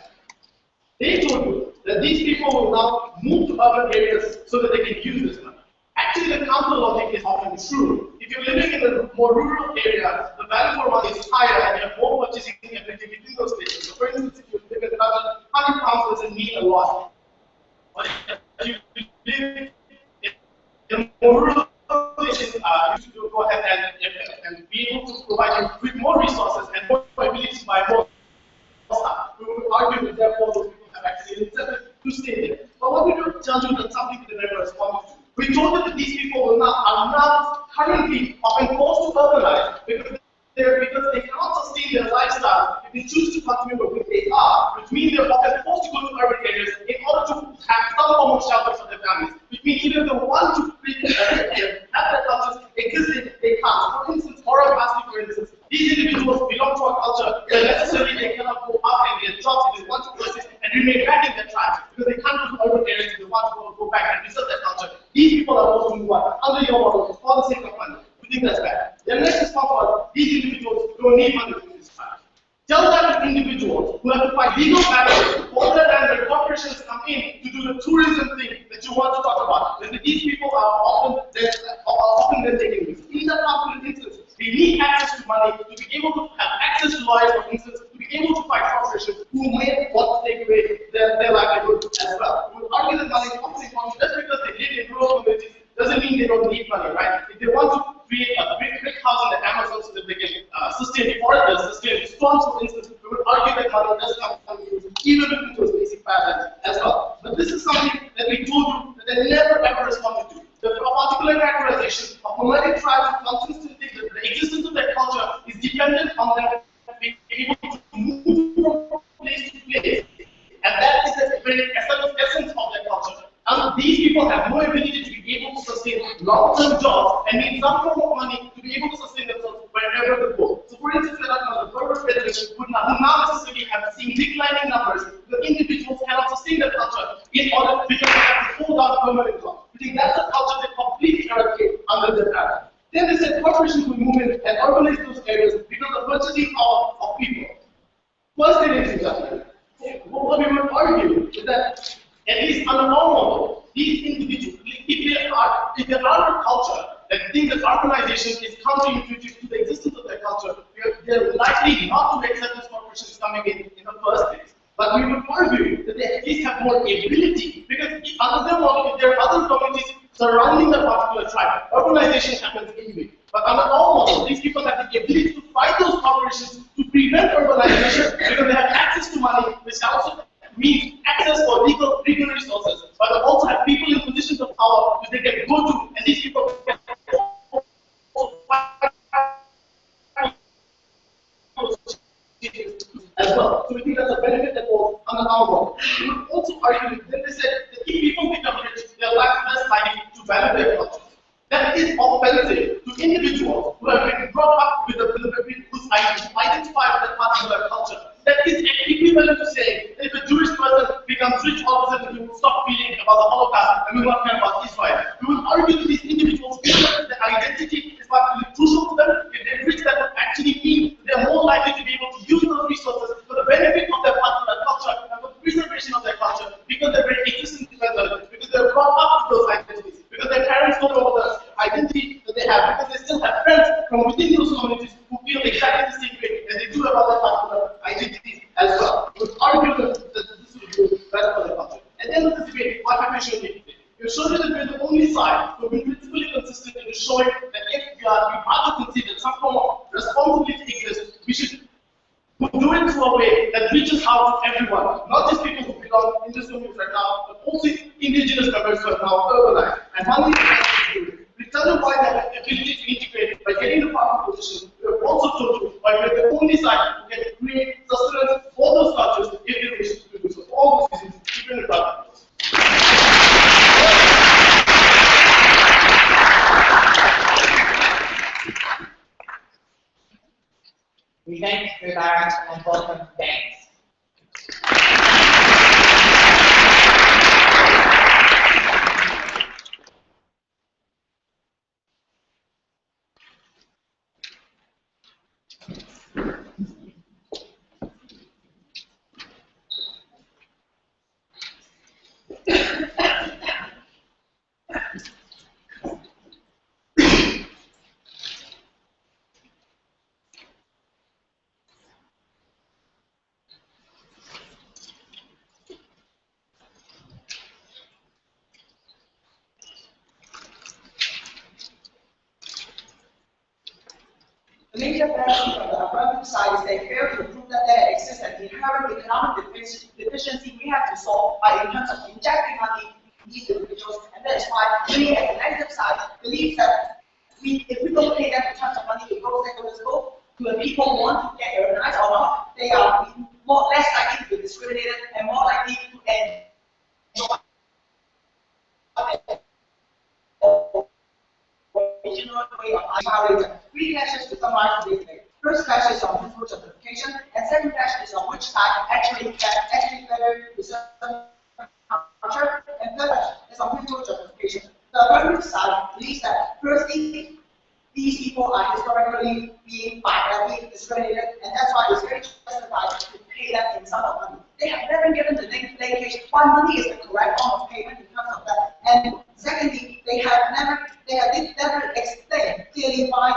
They told you that these people will now move to urban areas so that they can use this money. Actually, the counter logic is often true. If you're living in a more rural area, the value for money is higher and you have more purchasing ability within those places. So, for instance, if you live in London, 100 pounds doesn't mean a lot. But if you live in more rural places, you should go ahead and be able to provide you with more resources and more ability to buy more stuff. We would argue that therefore those people have actually incentive to stay there. But what we do tell you that some people never responded to. We told them that these people are not currently often forced to urbanize because they cannot sustain their lifestyle if they choose to continue with what they are, which means they're often forced to go to urban areas in order to have some form of shelter for their families, which means even if they want to have their cultures exist, they can't. For instance, Horror Bassi, for instance, these individuals belong to a culture where necessarily they cannot go up and get jobs if they want to persist and remain back in their tribes because they can't go to urban areas if they want to go back and preserve their culture. These people are also moving on under your model for the sake of money. We think that's bad. Their next response was these individuals don't need money to this tribe. Tell that to individuals who have to fight legal battles other than their corporations come in to do the tourism thing that you want to talk about. Then these people are often then taken risks. In that particular instance, we need access to money to be able to have access to lawyers, for instance, to be able to fight corporations who may want to take away their livelihood as well. We would argue that money is also important just because they live in rural communities doesn't mean they don't need money, right? If they want to create a big house in the Amazon so that they can sustain storms, for instance, we would argue that money does come from you, even if it was basic patterns as well. But this is something that we told you that they never ever responded to. The particular characterization of nomadic tribes who consistently think that the existence of their culture is dependent on them being able to move from place to place. And that is the very essence of their culture. And these people have no ability to be able to sustain long-term jobs and need some form of money to be able to sustain themselves wherever they go. So for instance, the Berber Federation would not necessarily have seen declining numbers. The individuals cannot sustain their culture in order because they have to hold on permanent jobs. We think that's a culture they completely eradicate under their paradigm. Then they said corporations will move in and urbanize those areas because of purchasing power of people. First, ladies and gentlemen, what we would argue is that at least under our model, these individuals, if they are a culture that thinks that urbanization is counterintuitive to the existence of their culture, they're likely not to accept these corporations coming in the first place. But we would argue that they at least have more ability, because under their model, if there are other communities surrounding the particular tribe, urbanization happens anyway. But under our model, these people have the ability to fight those corporations to prevent urbanization because they have access to money, which also means access for legal resources, but they also have people in positions of power which they can go to, and these people can as well. So we think that's a benefit that was under our model. We would also argue, then they said that if people become rich, their lives are less likely to value their culture. That is offensive to individuals who have been brought up with whose identify with that particular culture. That is equivalent to saying that if a Jewish person becomes rich, all of a sudden he will stop feeling about the Holocaust and will not care about Israel. We will argue to these individuals that the identity is particularly crucial to them. If they're rich, that would actually mean they're more likely to be able to use those resources for the benefit of their particular culture and for the preservation of their culture because they're very existing together, because they're brought up with those identities, because their parents don't know the identity that they have, because they still have friends from within those communities who feel exactly the same way as they do about their particular identities as well. We would argue that this would be better for their culture. At the end of this debate, what have I shown you today? We've shown you that we're the only side who have been principally consistent in showing that if we are to concede that some form of responsibility exists, we should do it to a way that reaches out to everyone, not just people who belong in this community right now, but also indigenous members who are now urbanized. And one thing we do it. We tell you why that ability to integrate by getting the power position. We have also told you why we're the only side who can create sustenance for those cultures if they wish to do so. For all those reasons, keep in the practice. We thank Mubarak and welcome Banks. The major benefit from the affirmative side is they fail to prove that there exists an inherent economic deficiency we have to solve by in terms of injecting money in these individuals, and that is why we as the negative side believe that if we don't pay them in terms of money, it goes go to the people who want to get urbanized or not, they are less likely to be discriminated and more likely to enjoy original way of empowering. Three clashes to summarize today's debate. First clash is on principal justification, and second clash is on which side actually better preserve culture, and third clash is on principal justification. The affirmative side believes that firstly, these people are historically being discriminated, and that's why it's very justified to pay them in sum of money. They have never given the linkage why money is the correct form of payment in terms of that. And secondly, they have never explained clearly why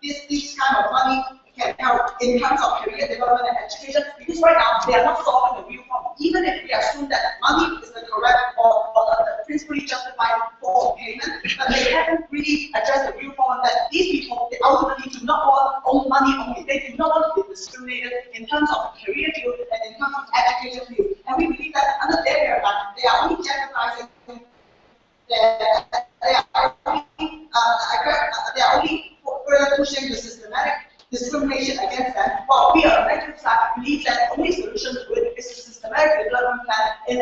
this kind of money can help in terms of career development and education, because right now they are not solving the real problem. Even if we assume that money is the correct or the principally justified form of payment, but they haven't really addressed the real problem that these people, they ultimately do not want own money only. They do not want to be discriminated in terms of career field and in terms of education field. And we believe that under their paradigm, they are only jeopardizing they are only further pushing the systematic discrimination against them, while we on the negative side believe that the only solution to it is a systematic development plan in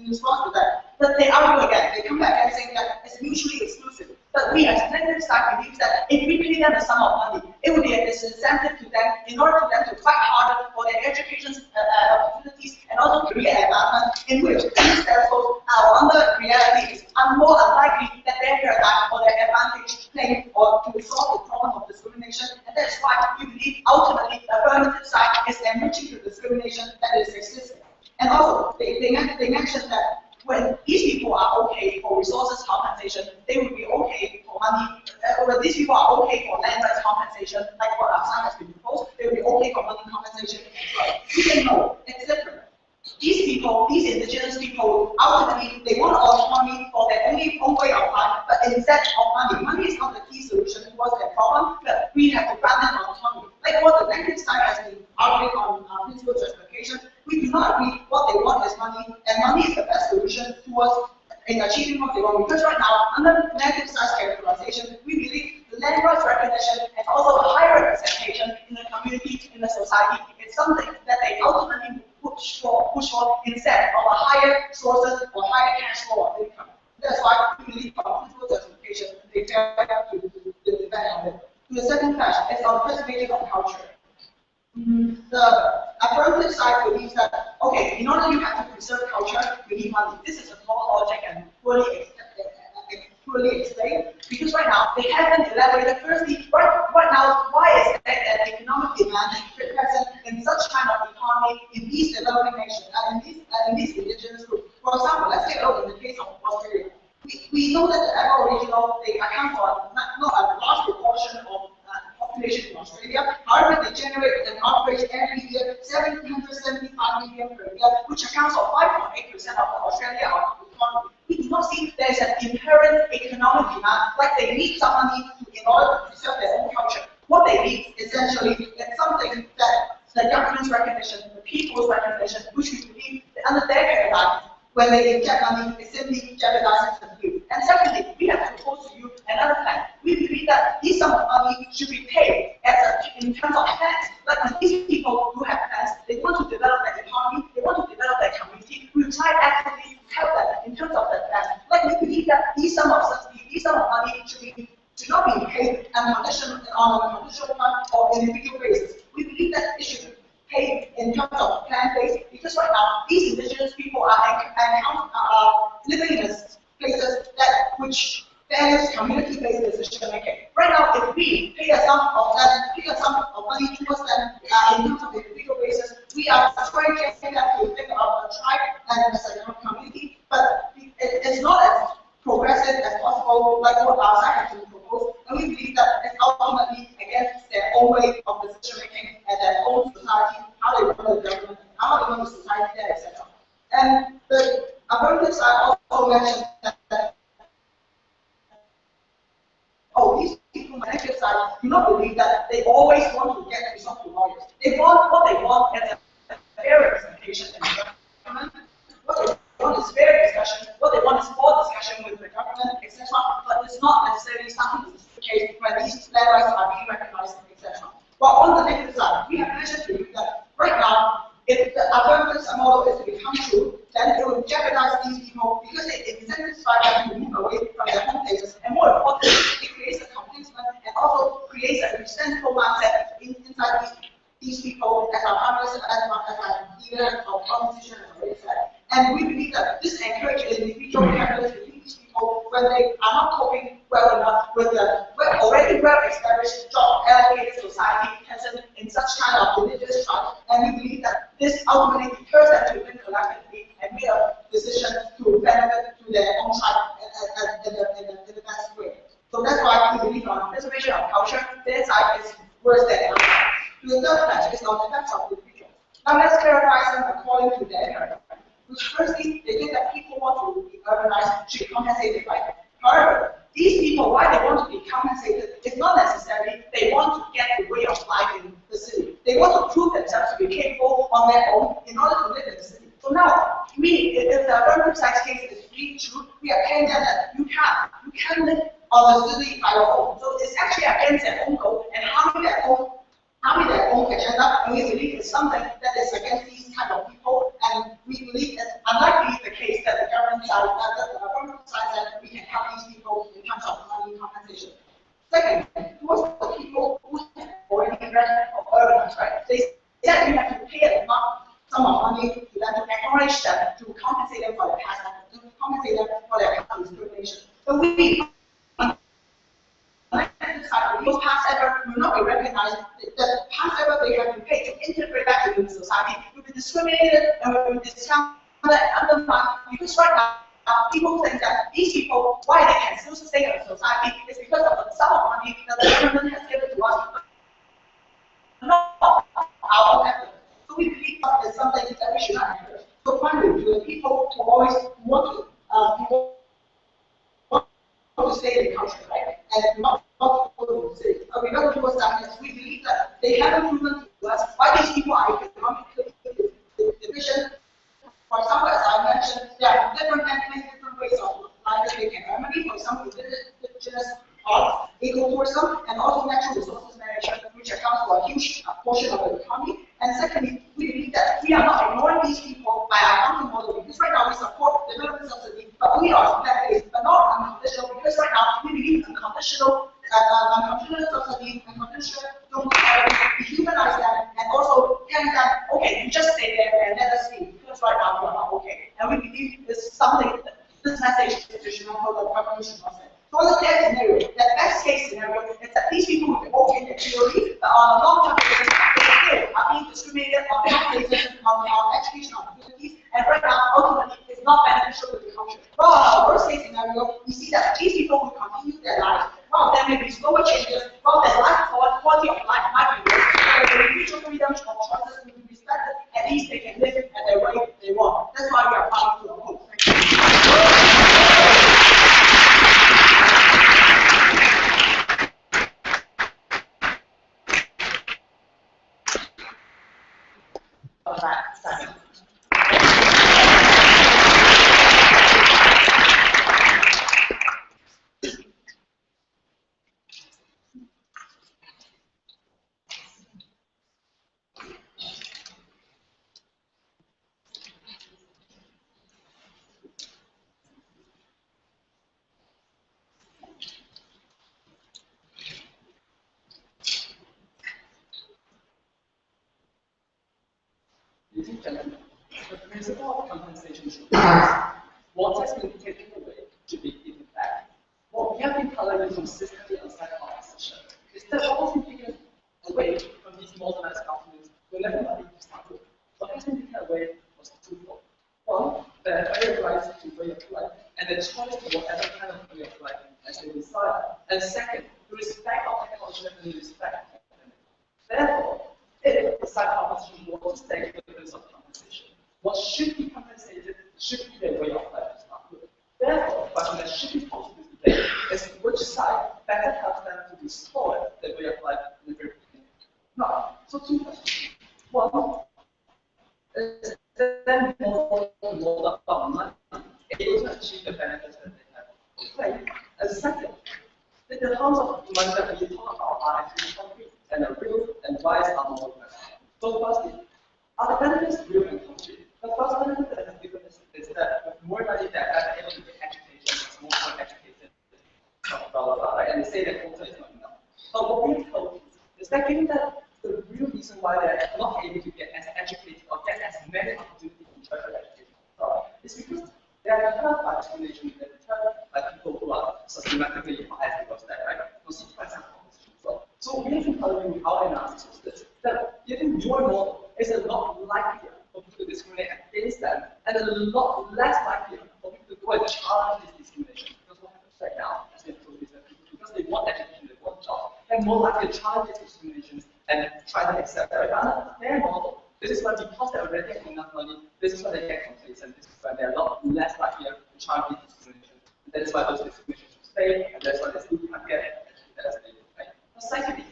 response to that. But they argue again, they come back and say that it's mutually exclusive. But we as the negative side believe that if we pay them a sum of money, it would be a disincentive to them in order for them to fight harder for their education opportunities and also career advancement, in which these assholes are under reality are more unlikely that their paradigm or their advantage claim or to solve the problem of discrimination. And that's why we believe ultimately the affirmative side is enriching the discrimination that is existing. And also, they mentioned that when these people are okay for resources compensation, they would be okay for money. When these people are okay for land rights compensation, like what Assam has been proposed, they would be okay for money compensation as well. We say no, it's different. These people, these indigenous people, ultimately, they want autonomy for their own way of life, but instead of money is not the key solution towards their problem, but we have to grant them autonomy. Like what the negative side has been arguing on principal justification, we do not agree what they want is money, and money is the best solution towards in achieving what they want. Because right now, under negative side's characterization, we believe the land rights recognition and also a higher representation in the community, in the society, is something that they ultimately push for instead of a higher sources or higher cash flow of income. That's why we believe from principal justification, they fail to depend on it. To the second clash, it's on preservation of culture. The affirmative side believes that, okay, in order you have to preserve culture, you need money. This is a flawed logic and poorly poorly explained, because right now they haven't elaborated. Firstly, right now, why is it that economic demand is present in such kind of economy in these developing nations and in these indigenous groups? For example, let's take a look in the case of Australia. We know that the Aboriginal, they account for not a large proportion of population in Australia. However, they generate an average every year 775 million per year, which accounts for 5.8% of the Australia economy. We do not see there is an inherent economic demand, like they need some money in order to preserve their own culture. What they need essentially is something that the government's recognition, the people's recognition, which we believe under their paradigm, when they inject money, it simply jeopardizes the view. And secondly, we have proposed to you another plan. We believe that this sum of money should be paid in terms of plans. Like when these people who have plans, they want to develop their economy, they want to develop their community, we will try actively to help them in terms of their plans. Like we believe that these sum of money should not be paid on a conditional plan or individual basis. We believe that it should be paid in terms of plan base, because right now these indigenous people are living in places which fails community-based decision making. Right now, if we pay a sum of money towards them in terms of individual basis, we are trying to think about the tribe and as a community, but it's not as progressive as possible, like what our side has been proposed, and we believe that it's ultimately against their own way of decision making and their own society, how they run the government, how they run the society there, etc. And the affirmative side also mentioned that these people on the negative side do not believe that they always want to get results to lawyers. They want what they want as a fair representation in the government. What they want is fair discussion. What they want is more discussion with the government, etc. But it's not necessarily something that's the case when these land rights are being recognized, etc. But on the negative side, we have mentioned to you that right now, if the affirmative model is to become true, then it will jeopardize these people because it incentivizes them to move away from their home places, and more importantly, it creates a complacement and also creates a resentful mindset inside these people, as our partners, as our leader of competition has already said. And we believe that this encourages individual capitalist between these people when they are not coping well enough with the already well-established job allocated society present in such kind of religious tribes. And we believe that this ultimately deters them to think collectively and make a decision to benefit to their own tribe in the best way. So that's why we believe on preservation of culture, their side is worse than ours. The third pledge is on the effects of individuals. Now let's characterize them according to their paradigm. Which firstly, they think that people want to be urbanized should be compensated by them. However, these people, why they want to be compensated, is not necessarily they want to get the way of life in the city. They want to prove themselves to be capable on their own in order to live in the city. So now, if the affirmative sex case is really true, we are telling them that you can live on the city by your own. So it's actually against their own goal and harming their own agenda, and we believe it's something that is against these kind of people, and we believe it's unlikely the case that the government side, that the government side said we can help these people in terms of money compensation. Second, towards the people who have already read or urbanized, right? They said we have to pay a sum of money to them to acknowledge them, to compensate them for their past, to compensate them for their past discrimination. So we those past effort will not be recognized. The past effort they have to pay to integrate back into the society will be discriminated and will be discounted and undermined, because right now people think that these people, why they can still stay in the society, is because of the sum of money that the government has given to us, not our own effort. So we believe that is something that we should not encourage. So finally, to the people who always want to stay in the country, right? And not go to the city. But we don't do that. We believe that they haven't proven to us why these people are economically efficient. For example, as I mentioned, there are different ways of life they can earn money. For example, indigenous arts, ecotourism, and also natural resources management, which accounts for a huge portion of the economy. And secondly, we believe that we are not ignoring these people by our accounting model, because right now we support development subsidy, but only on that base, but not unconditional, because right now we believe unconditional subsidy, unconditional we humanize them and also tell them, okay, you just stay there and let us see, because right now we are not okay. And we believe this is something, this message should not hold the government should not say. worst case scenario, the best case scenario is that these people will be okay in theory, but on a long-term basis, they still are being discriminated on their basis, on education opportunities, and right now, ultimately, it's not beneficial to the country. Well, on the worst case scenario, we see that these people will continue their lives. Well, there may be slower changes. Well, their life quality of life might be worse. But the individual freedom of choices will be respected. At least they can live at the rate they want. That's why we are fighting to oppose. Thank you. Ladies and gentlemen, the principle of compensation should be what has been taken away to be given back. What we have been coloring consistently outside our position is that what has been taken away from these modernized governments whenever money to start with. What has been taken away was twofold. One, the very right to way of life, and the choice to whatever kind of way of life as they desire. And second, the respect of technology and the respect of academics. Therefore, if the side opposition wants to take the purpose of compensation, what should be compensated should be their way of life to start with. Therefore, the question that should be posed to this debate is which side better helps them to restore their way of life in the very beginning. Now, so two questions. One, is them more about money able to achieve the benefits that they have? Right. And second, the terms of money that we talk about are actually concrete and are real, and why are more present. So firstly, are the benefits real and concrete? The first benefit that is given is that with more money they are able to get education, more educated, blah blah blah, right? And they say that quota is not enough. But what we told is that given that the real reason why they're not able to get as educated or get as many opportunities in terms of education is because they are deterred by discrimination, they're deterred by people who are systematically biased because that, right? So we have been coloring our analysis that giving your model is a lot likelier for people to discriminate against them, and a lot less likelier for people to go and challenge this discrimination. Because what happens right now, as they told is that people, because they want education, they want jobs, they're more likely to challenge these discriminations and try to accept it. Under their model, this is why because they're already getting enough money, this is why they get complacent, this is why they're a lot less likely to challenge these discriminations. And that is why those discriminations will stay, and that's why they still can't get educated as they do. Right? But secondly,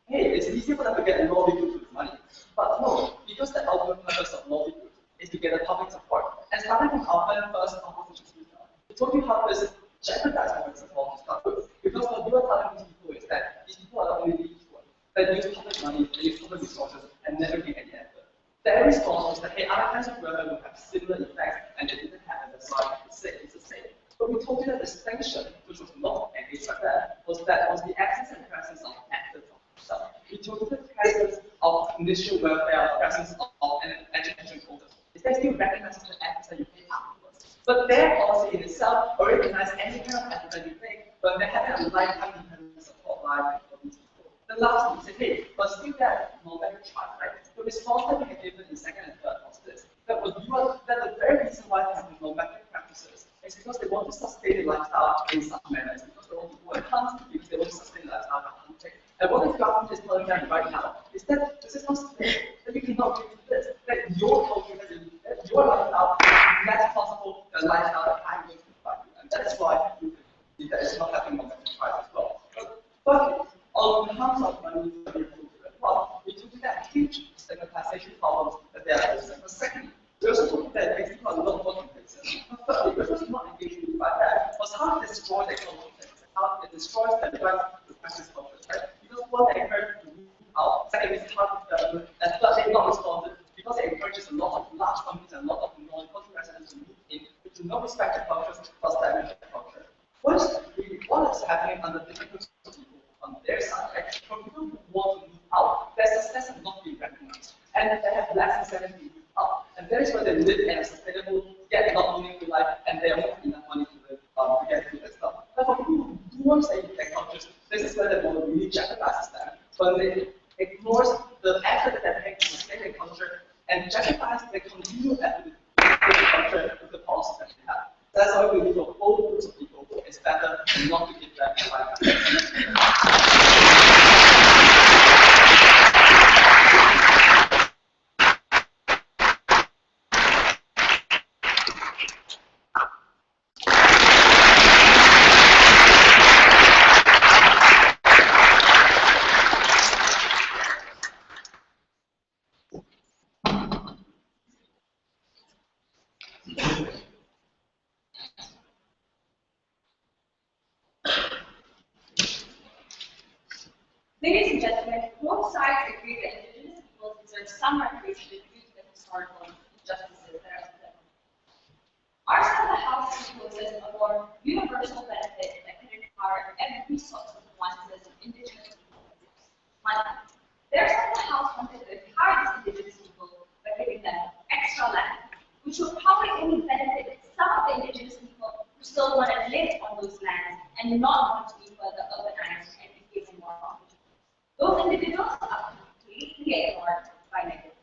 hey, it's easier for them to get a law degree with money. But no, because the ultimate purpose of law degree is to get a public support. And starting from our very first opposition speaker, we told you how this jeopardizes public support to start with. Because what you are telling these people is that these people are only the people that use public money, they use public resources, and never get any effort. Their response was that, hey, other kinds of welfare will have similar effects, and they didn't have it, that's why it's the same. But we told you that the distinction, which was not engaged like that, was the absence and presence of actors of themselves. We told you the presence of initial welfare, the presence of an education quota. Is that still recognizes the actors that you pay afterwards? But their policy in itself already recognizes any kind of effort that you make, but they're having a lifetime independent support life for these people. The last one said, hey, but still that normative chart, right? The response that we had given in second and third was this. That the very reason why they have normative practices is because they want to sustain their lifestyle in such manners, because they want to go and hunt, because they want to sustain their lifestyle by hunting. And what the government is telling them right now is that this is not sustainable, that you cannot do this, that your culture, that your lifestyle is less possible than the lifestyle that I'm going to provide you. And that's why we see that it's not happening on the price as well. But on terms of money, well, we took that huge stigmatization problems that they are facing. But secondly, we also took that basically a lot of working places. But thirdly, we also not engaged with that was how to destroy their culture, how it destroys their right to practice culture, right? Because what they encourage to move out, second is how and third, they not responded because it encourages a lot of large companies and a lot of non-cultural residents to move in, which do not respect their cultures or establish their culture. What is happening under different people on their side, right? For people who want to move out, their success has not been recognized, and they have less incentive to move out, and that is where they live in a sustainable, yet not meaningful life, and they don't have enough money to live, to get through that stuff. But for people Ladies and gentlemen, both sides agree that indigenous peoples deserve some reparation due to the historical injustices that are present. Our side of the House proposes a more universal benefit that can empower every sort of nuances of indigenous people. Their side of the House wanted to empower these indigenous people by giving them extra land, which would probably only benefit some of the indigenous people who still want to live on those lands and not want to be further urbanized and be facing more competition. Those individuals are completely ignored by negative.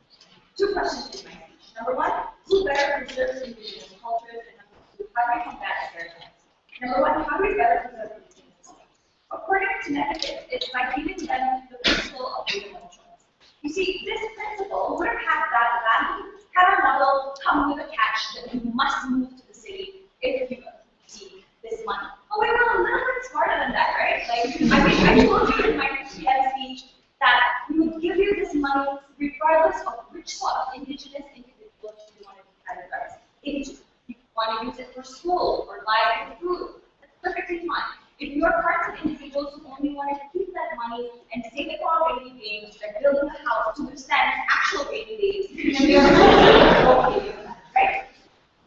Two questions in my speech. Number one, who better preserves indigenous cultures? And number two, how do we combat stereotypes? Number one, how do we better preserve indigenous cultures? According to negative, it's by giving them the principle of freedom of choice. You see, this principle wouldn't have that value had a model come with a catch that you must move to the city if you see this money. Oh, we were a little bit smarter than that, right? Like, I told you in my PM speech that we would give you this money regardless of which sort of indigenous individuals you want to be categorized into. If you want to use it for school or buy food, that's perfectly fine. If you are parts of individuals who only want to keep that money and save it for our rainy days, like building a house to withstand actual rainy days, then we are okay with that, right?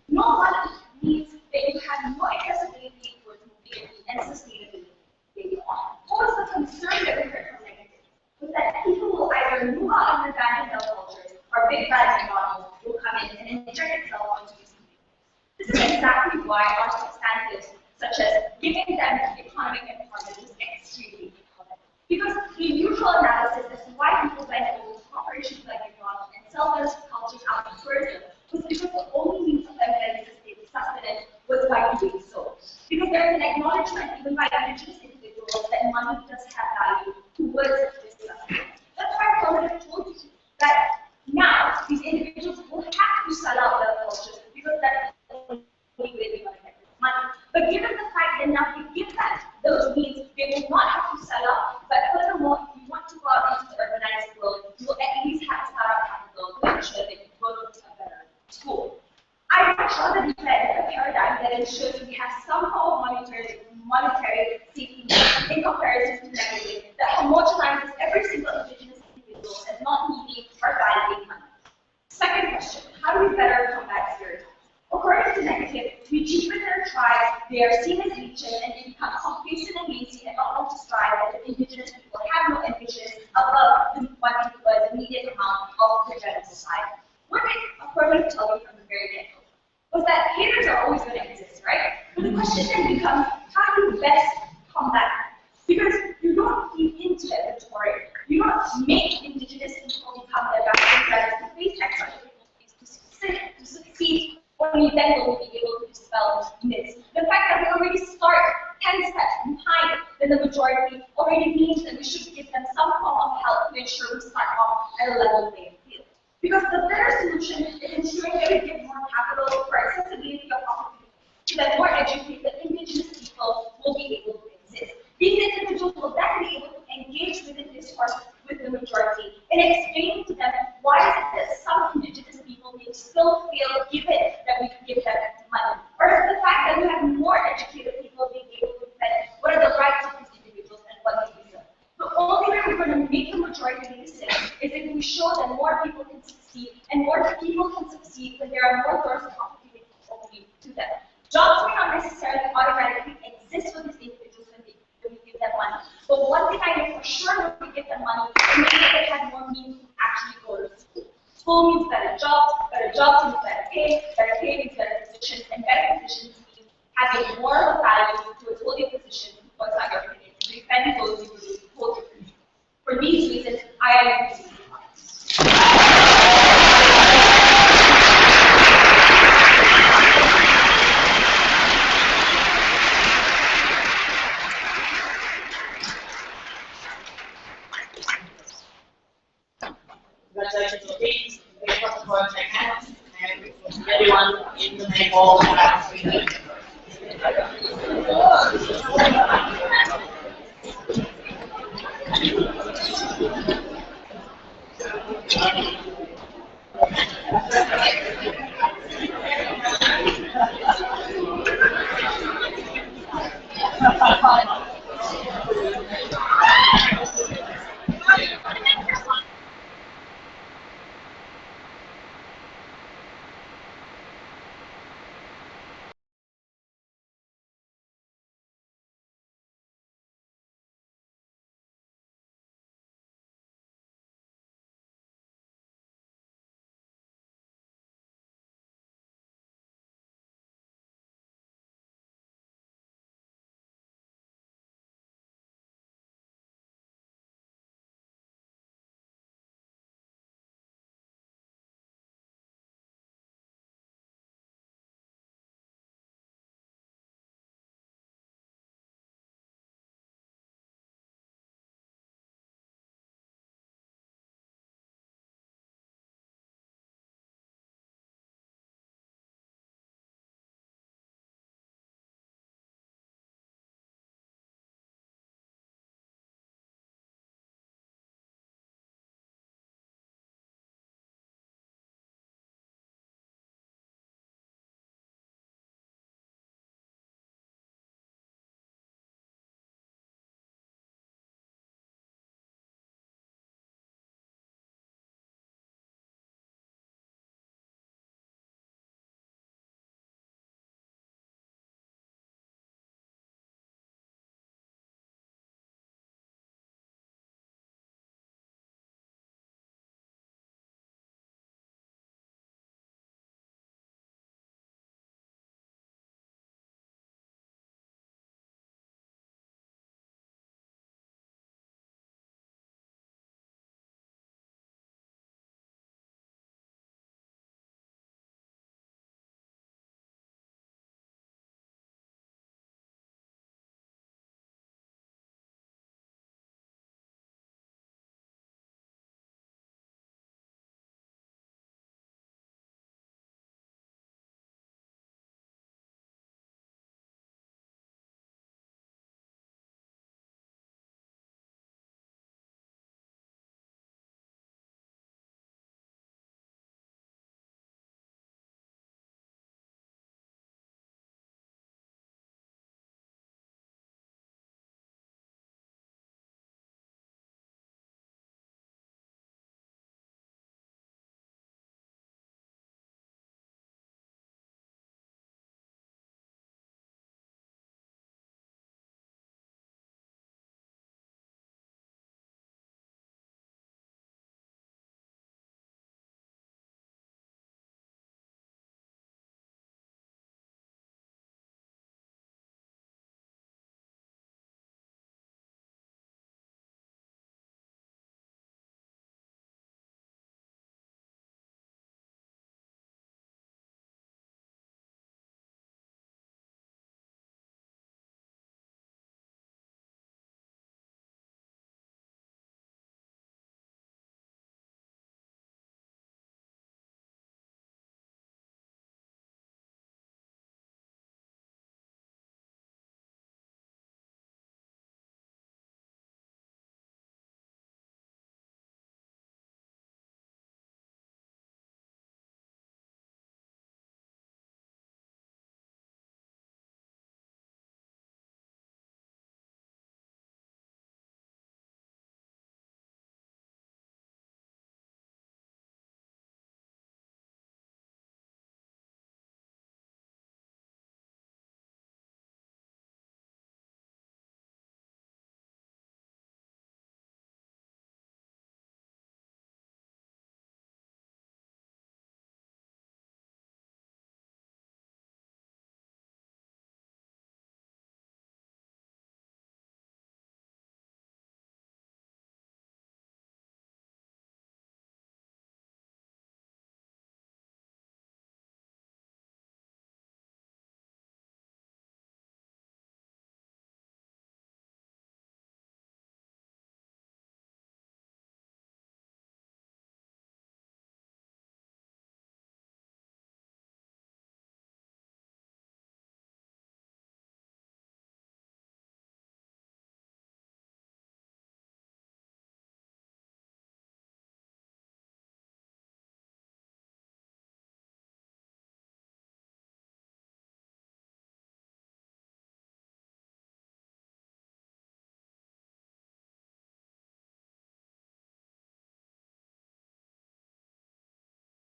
No money means that you have no accessibility towards mobility and sustainability later on. What was the concern that we heard from negative? Was that people will either move out of the abandoned cultures or big bad McDonald's will come in and inject itself onto these communities. This is exactly why our substantives, such as giving them economic empowerment, is extremely important. Because the usual analysis as to why people went over to corporations like McDonald's and sell their cultures out to tourism was because the only means of them getting sustenance was by doing so. Because there is an acknowledgement, even by indigenous individuals, that money does have value towards this sustenance. That's why Positive told you that now these individuals will have to sell out their cultures because that's the only way they're going to get this money. But given the fact that now we give them those means, they will not have to sell out. But furthermore, if you want to go out into the urbanized world, you will at least have startup capital to ensure that you go to a better school. I would rather defend a paradigm that ensures we have some form of monetary safety in comparison to negative that homogenizes every single indigenous individual as not needing or valuing money. Second question, how do we better combat stereotypes? According to negative, we cheapen their tribes, they are seen as leeches, and they become complacent and lazy and not want to strive as if indigenous people have no ambitions above the immediate amount of the general society. What did according to tell you from the very get-go? Was that haters are always going to exist, right? But the question then becomes, how do you best combat that? Because you don't feed into their rhetoric. You don't make indigenous people become their best to face external to succeed. Only then will we be able to dispel myths. The fact that we already start 10 steps behind than the majority already means that we should give them some form of help to ensure we start off at a level playing field. Because the better solution is ensuring that we give more capital for accessibility of opportunity, so that more educated indigenous people will be able to exist. These individuals will then be able to engage with the discourse with the majority and explain to them why is it that some indigenous people may still feel given that we give them money. Or the fact that we have more educated people being able to defend what are the rights of these individuals and what they deserve. The only way we're going to make the majority listen is if we show that more people can succeed, and more people can succeed when there are more doors of opportunity opening to them. Jobs may not necessarily automatically exist for these individuals when we give them money. But one thing I know for sure when we give them money is that they have more means to actually go to school. School means better jobs means better pay means better positions, and better positions means having more of a value towards holding positions, what's not your opinion, to defend those who really hold your position. For these reasons, I am using Congratulations to the teams. We have got the board take hands, and everyone in the main hall back to the